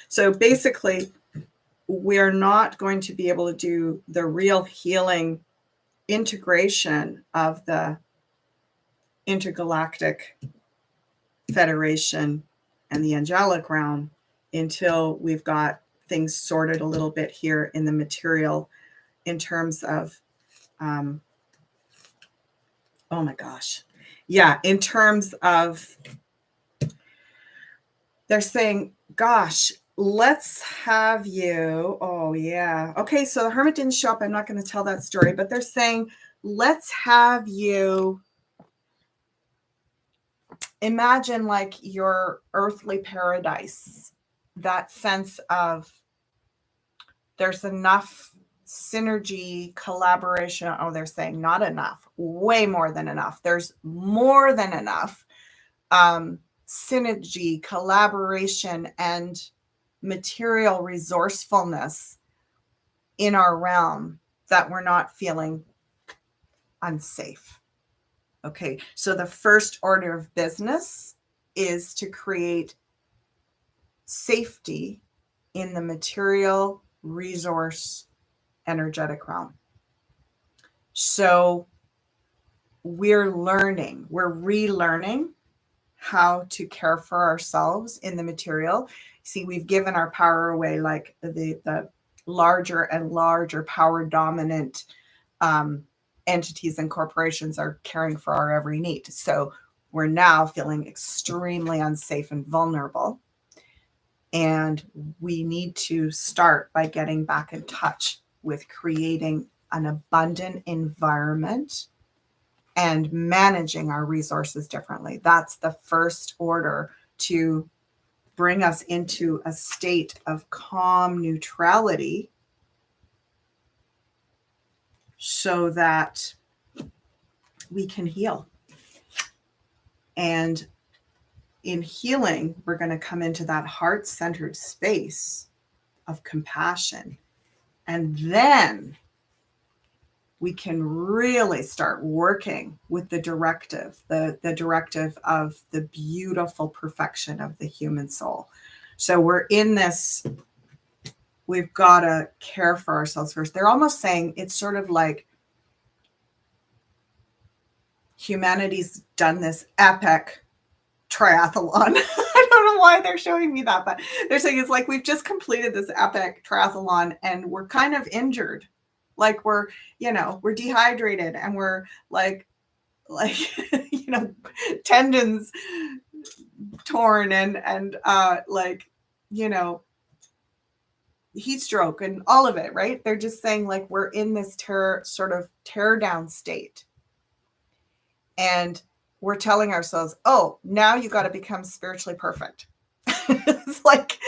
So basically, we're not going to be able to do the real healing integration of the Intergalactic Federation and the angelic realm until we've got things sorted a little bit here in the material in terms of Oh my gosh. Yeah. In terms of, they're saying, gosh, let's have you. Oh, yeah. Okay. So the hermit didn't show up. I'm not going to tell that story, but they're saying, let's have you imagine like your earthly paradise, that sense of there's enough synergy, collaboration. Oh, they're saying not enough, way more than enough. There's more than enough synergy, collaboration, and material resourcefulness in our realm that we're not feeling unsafe. Okay, so the first order of business is to create safety in the material resource energetic realm. So we're relearning how to care for ourselves in the material. See, we've given our power away, like the larger and larger power dominant entities and corporations are caring for our every need. So we're now feeling extremely unsafe and vulnerable. And we need to start by getting back in touch with creating an abundant environment and managing our resources differently. That's the first order to bring us into a state of calm neutrality so that we can heal. And in healing, we're going to come into that heart-centered space of compassion. And then we can really start working with the directive of the beautiful perfection of the human soul. So we're in this, we've got to care for ourselves first. They're almost saying it's sort of like humanity's done this epic triathlon. I don't know why they're showing me that, but they're saying it's like we've just completed this epic triathlon and we're kind of injured. Like we're dehydrated and we're like tendons torn and heat stroke and all of it, right? They're just saying like we're in this sort of tear down state. And we're telling ourselves, oh, now you got to become spiritually perfect. It's like,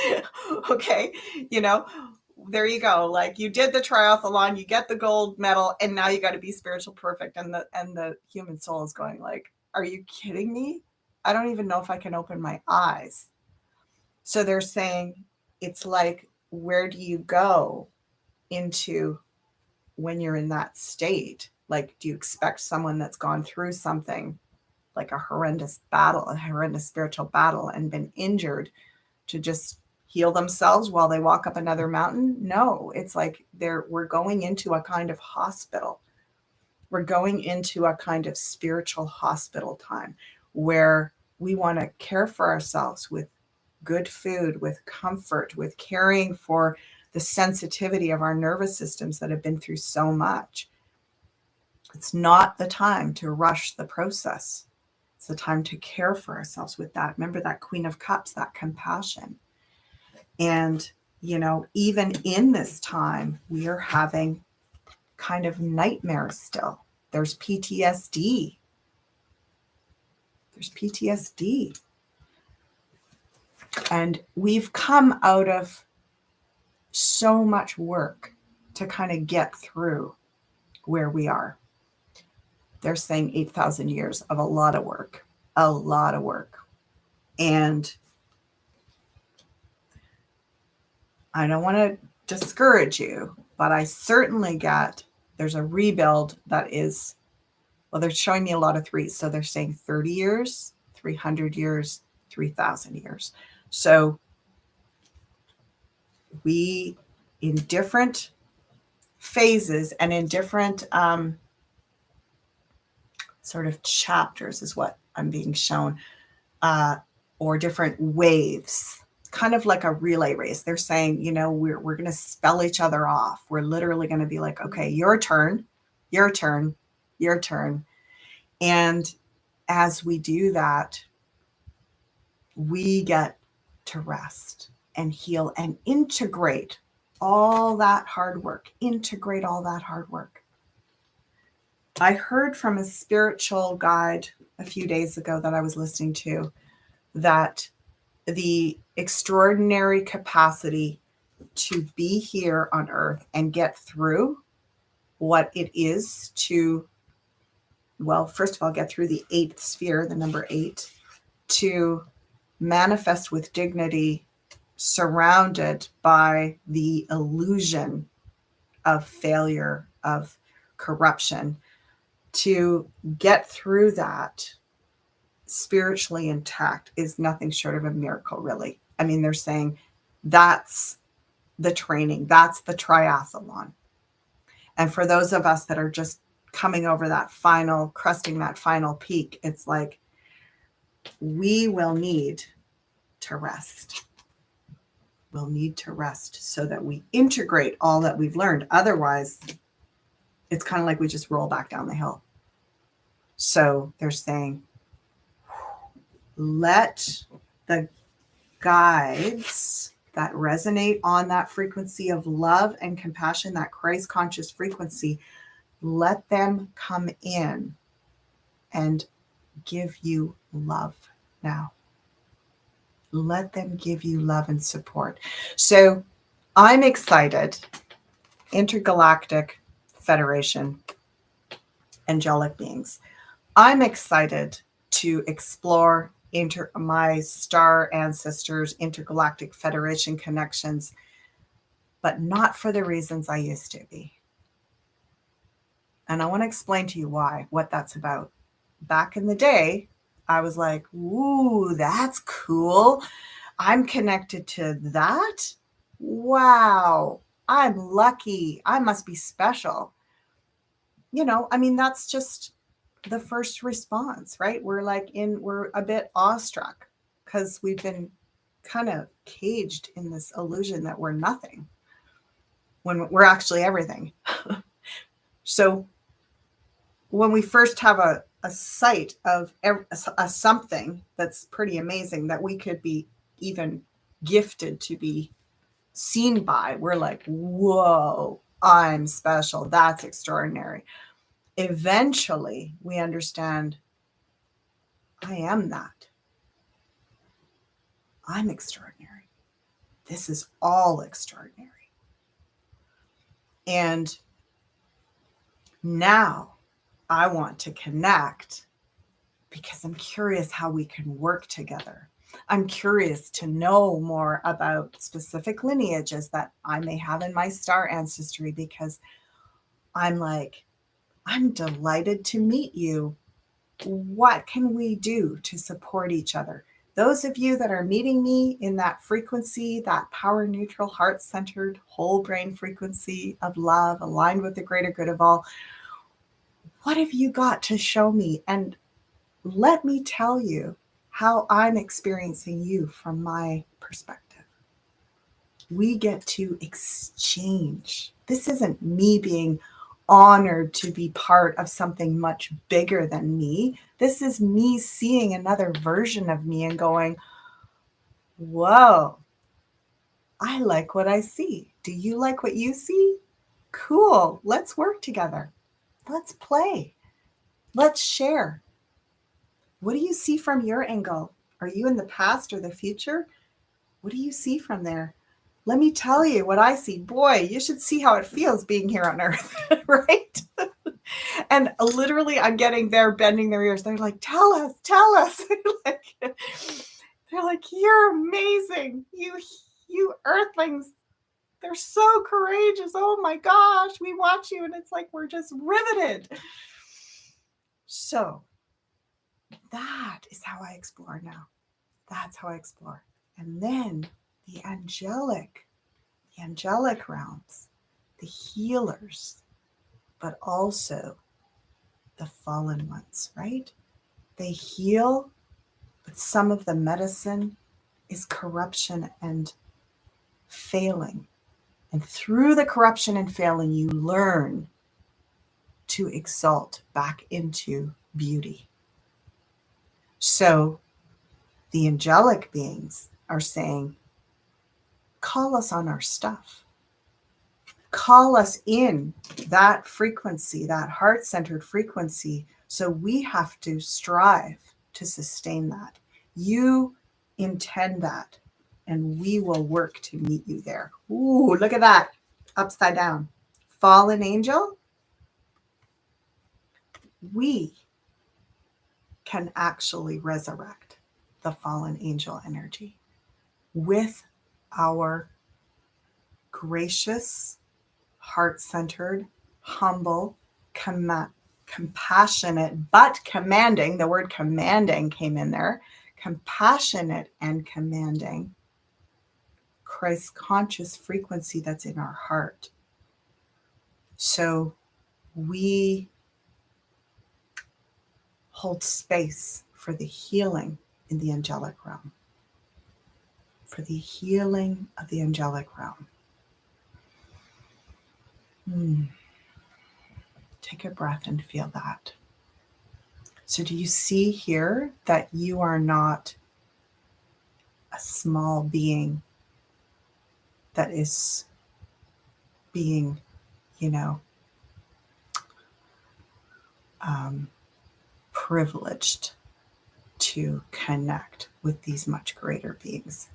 okay, there you go. Like you did the triathlon, you get the gold medal, and now you got to be spiritual perfect. And the human soul is going like, are you kidding me? I don't even know if I can open my eyes. So they're saying it's like, where do you go into when you're in that state? Like, do you expect someone that's gone through something like a horrendous spiritual battle and been injured to just heal themselves while they walk up another mountain? No, it's like we're going into a kind of hospital. We're going into a kind of spiritual hospital time where we want to care for ourselves with good food, with comfort, with caring for the sensitivity of our nervous systems that have been through so much. It's not the time to rush the process. It's the time to care for ourselves with that. Remember that Queen of Cups, that compassion. And, even in this time, we are having kind of nightmares still. There's PTSD. And we've come out of so much work to kind of get through where we are. They're saying 8,000 years of a lot of work. And I don't want to discourage you, but I certainly get there's a rebuild that is, well, they're showing me a lot of threes. So they're saying 30 years, 300 years, 3,000 years. So we, in different phases and in different sort of chapters is what I'm being shown, or different waves, kind of like a relay race. They're saying, we're going to spell each other off. We're literally going to be like, okay, your turn, your turn, your turn. And as we do that, we get to rest and heal and integrate all that hard work. Integrate all that hard work. I heard from a spiritual guide a few days ago that I was listening to that the extraordinary capacity to be here on earth and get through what it is to, well, first of all, get through the 8th sphere, the number 8, to manifest with dignity, surrounded by the illusion of failure, of corruption, to get through that spiritually intact is nothing short of a miracle, really. I mean, they're saying that's the training, that's the triathlon. And for those of us that are just coming over that final, cresting that final peak, it's like we will need to rest. We'll need to rest so that we integrate all that we've learned. Otherwise, it's kind of like we just roll back down the hill. So they're saying, let the guides that resonate on that frequency of love and compassion, that Christ conscious frequency, let them come in and give you love now. Let them give you love and support. So I'm excited. Intergalactic Federation, angelic beings. I'm excited to explore my star ancestors, intergalactic federation connections, but not for the reasons I used to be. And I want to explain to you why, what that's about. Back in the day, I was like, ooh, that's cool. I'm connected to that. Wow, I'm lucky. I must be special. You know, I mean, that's just the first response, right? We're a bit awestruck because we've been kind of caged in this illusion that we're nothing when we're actually everything. So when we first have a sight of a something that's pretty amazing that we could be even gifted to be seen by, we're like, whoa, I'm special. That's extraordinary. Eventually, we understand I am that. I'm extraordinary. This is all extraordinary. And now I want to connect because I'm curious how we can work together. I'm curious to know more about specific lineages that I may have in my star ancestry because I'm delighted to meet you. What can we do to support each other? Those of you that are meeting me in that frequency, that power neutral, heart-centered, whole brain frequency of love, aligned with the greater good of all, what have you got to show me? And let me tell you how I'm experiencing you from my perspective. We get to exchange. This isn't me being honored to be part of something much bigger than me. This is me seeing another version of me and going, whoa, I like what I see. Do you like what you see? Cool. Let's work together. Let's play. Let's share. What do you see from your angle? Are you in the past or the future? What do you see from there? Let me tell you what I see. Boy, you should see how it feels being here on Earth, right? And literally, I'm getting there, bending their ears. They're like, tell us. They're like, you're amazing. You Earthlings, they're so courageous. Oh my gosh, we watch you and it's like we're just riveted. So that is how I explore now. That's how I explore. And then the angelic realms, the healers, but also the fallen ones, right? They heal, but some of the medicine is corruption and failing. And through the corruption and failing, you learn to exalt back into beauty. So the angelic beings are saying, call us on our stuff. Call us in that frequency, that heart-centered frequency. So we have to strive to sustain that. You intend that, and we will work to meet you there. Ooh, look at that. Upside down. Fallen angel. We can actually resurrect the fallen angel energy with our gracious, heart-centered, humble, compassionate, but commanding, the word commanding came in there, compassionate and commanding Christ conscious frequency that's in our heart. So we hold space for the healing in the angelic realm, for the healing of the angelic realm. Take a breath and feel that. So do you see here that you are not a small being that is being, privileged to connect with these much greater beings?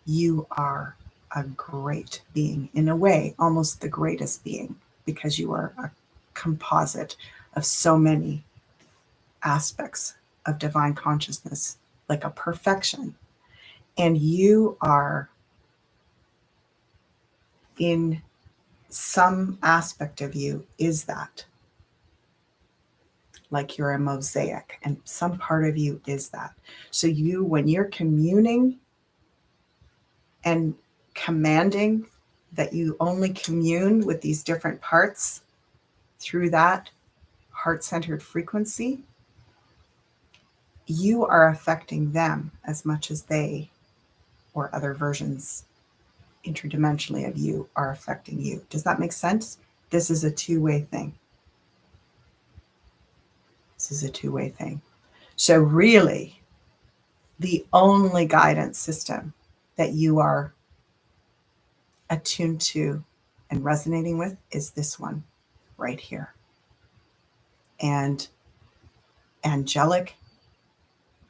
You are a great being, in a way, almost the greatest being, because you are a composite of so many aspects of divine consciousness, like a perfection. And you are, in some aspect of you, is that. Like you're a mosaic, and some part of you is that. So you, when you're communing and commanding that you only commune with these different parts through that heart-centered frequency, you are affecting them as much as they, or other versions interdimensionally of you, are affecting you. Does that make sense? This is a two-way thing. This is a two-way thing. So really, the only guidance system that you are attuned to and resonating with is this one right here. And angelic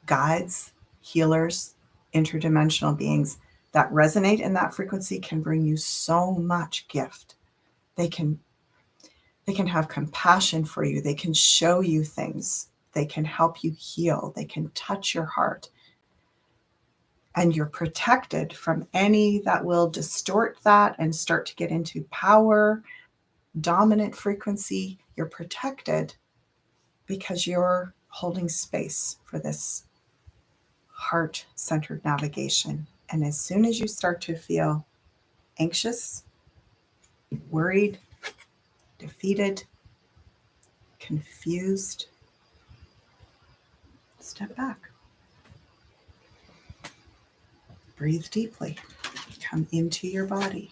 guides, healers, interdimensional beings that resonate in that frequency can bring you so much gift. They can have compassion for you. They can show you things. They can help you heal. They can touch your heart. And you're protected from any that will distort that and start to get into power, dominant frequency. You're protected because you're holding space for this heart-centered navigation. And as soon as you start to feel anxious, worried, defeated, confused, step back. Breathe deeply. Come into your body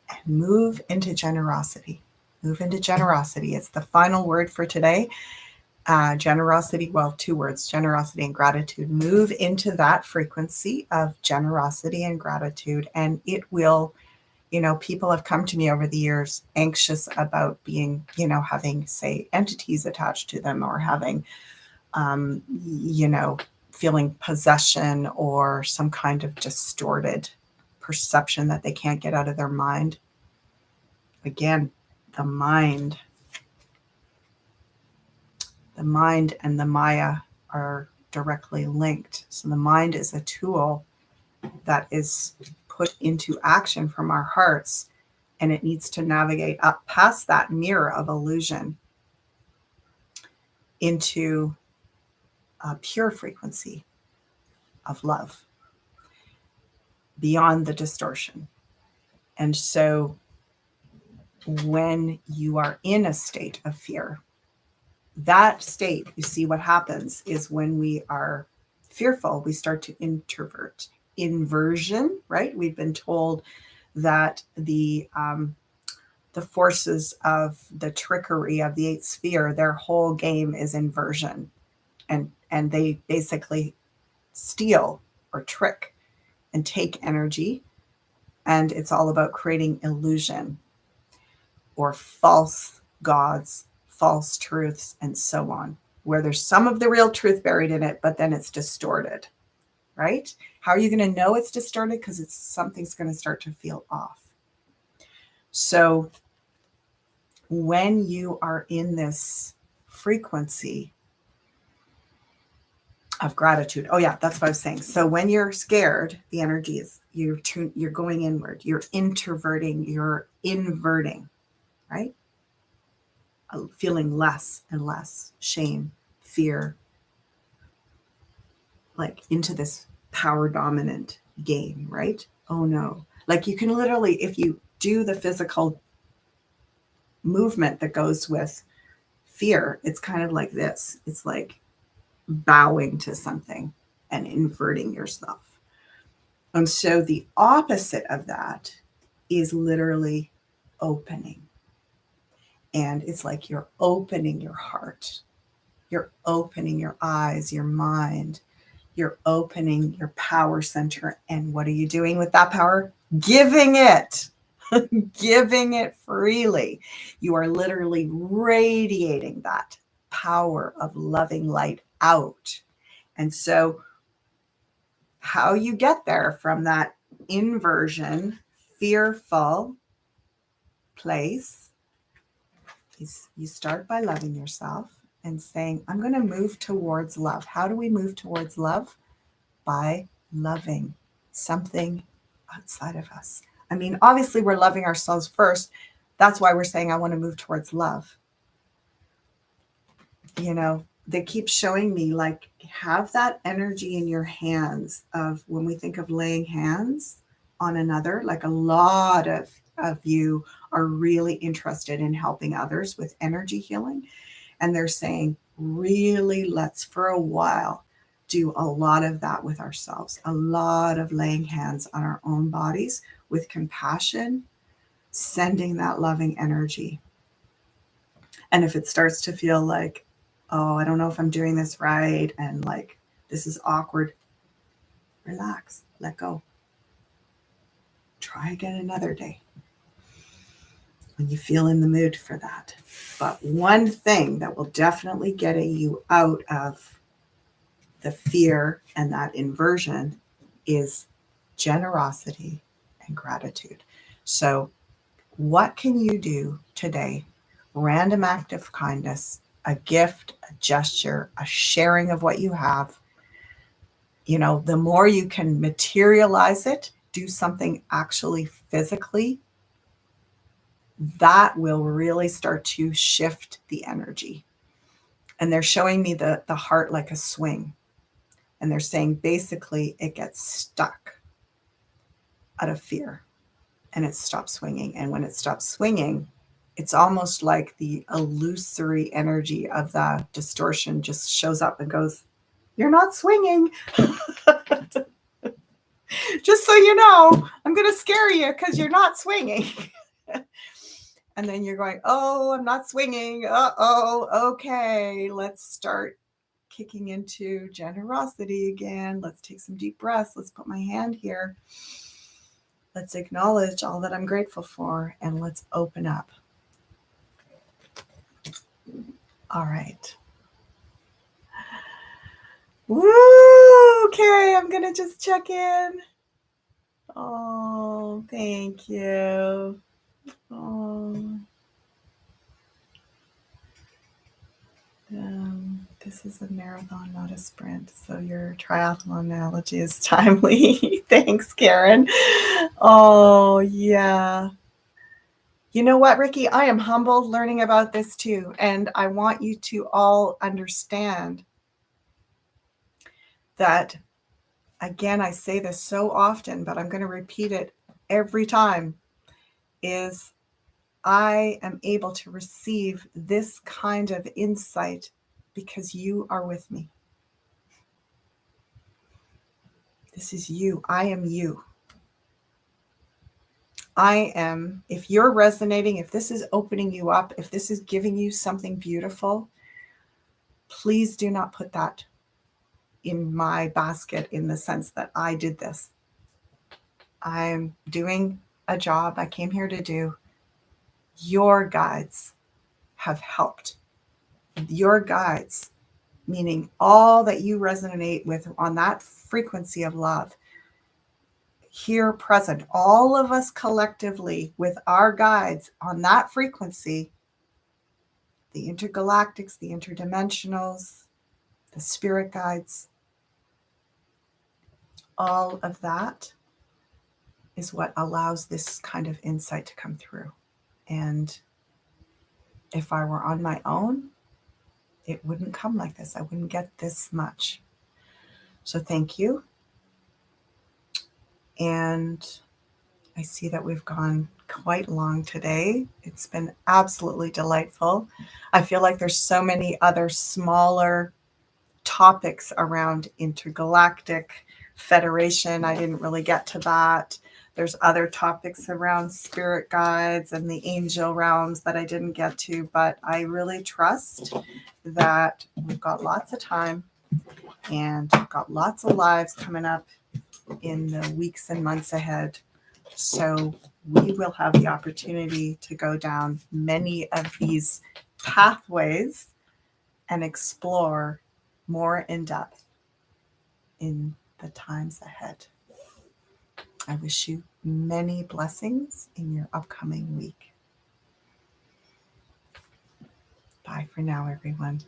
and move into generosity. Move into generosity. It's the final word for today. Generosity, well, two words, generosity and gratitude. Move into that frequency of generosity and gratitude, and it will, people have come to me over the years anxious about being, having, say, entities attached to them, or having, feeling possession or some kind of distorted perception that they can't get out of their mind. Again, the mind and the Maya are directly linked. So the mind is a tool that is put into action from our hearts, and it needs to navigate up past that mirror of illusion into a pure frequency of love, beyond the distortion. And so when you are in a state of fear, that state, you see what happens is when we are fearful, we start to introvert. Inversion, right? We've been told that the the forces of the trickery of the eighth sphere, their whole game is inversion. And they basically steal or trick and take energy. And it's all about creating illusion or false gods, false truths, and so on, where there's some of the real truth buried in it, but then it's distorted, right? How are you going to know it's distorted? Because something's going to start to feel off. So when you are in this frequency of gratitude, oh yeah, that's what I was saying. So when you're scared, the energy is you're going inward, you're introverting, you're inverting, right? Feeling less and less shame, fear, like into this power dominant game, right? Oh no. Like you can literally, if you do the physical movement that goes with fear, it's kind of like this. It's like bowing to something and inverting yourself. And so the opposite of that is literally opening. And it's like you're opening your heart. You're opening your eyes, your mind. You're opening your power center. And what are you doing with that power? Giving it. Giving it freely. You are literally radiating that power of loving light out. And so how you get there from that inversion, fearful place is you start by loving yourself and saying, I'm going to move towards love. How do we move towards love? By loving something outside of us. I mean, obviously we're loving ourselves first. That's why we're saying, I want to move towards love. You know, they keep showing me, like, have that energy in your hands of when we think of laying hands on another, like a lot of you are really interested in helping others with energy healing. And they're saying, really, let's for a while do a lot of that with ourselves, a lot of laying hands on our own bodies with compassion, sending that loving energy. And if it starts to feel like, oh, I don't know if I'm doing this right, and like this is awkward, relax, let go. Try again another day when you feel in the mood for that. But one thing that will definitely get you out of the fear and that inversion is generosity and gratitude. So what can you do today? Random act of kindness, a gift, a gesture, a sharing of what you have. You know, the more you can materialize it, do something actually physically, that will really start to shift the energy. And they're showing me the heart like a swing. And they're saying basically it gets stuck out of fear and it stops swinging. And when it stops swinging, it's almost like the illusory energy of the distortion just shows up and goes, you're not swinging. Just so you know, I'm going to scare you because you're not swinging. And then you're going, oh, I'm not swinging. Uh-oh, okay, let's start kicking into generosity again. Let's take some deep breaths. Let's put my hand here. Let's acknowledge all that I'm grateful for, and let's open up. All right. Woo! Okay, I'm going to just check in. Oh, thank you. Oh. This is a marathon, not a sprint. So your triathlon analogy is timely. Thanks, Karen. Oh, yeah. You know what, Ricky? I am humbled learning about this too. And I want you to all understand that, again, I say this so often, but I'm going to repeat it every time, is I am able to receive this kind of insight because you are with me. This is you. I am you. if you're resonating, if this is opening you up, if this is giving you something beautiful, please do not put that in my basket in the sense that I did this. I'm doing a job I came here to do. Your guides have helped. Your guides, meaning all that you resonate with on that frequency of love, here present, all of us collectively with our guides on that frequency, the intergalactics, the interdimensionals, the spirit guides, all of that is what allows this kind of insight to come through. And if I were on my own, it wouldn't come like this. I wouldn't get this much. So thank you. And I see that we've gone quite long today. It's been absolutely delightful. I feel like there's so many other smaller topics around intergalactic federation. I didn't really get to that. There's other topics around spirit guides and the angel realms that I didn't get to, but I really trust that we've got lots of time and we've got lots of lives coming up in the weeks and months ahead. So we will have the opportunity to go down many of these pathways and explore more in depth in the times ahead. I wish you many blessings in your upcoming week. Bye for now, everyone.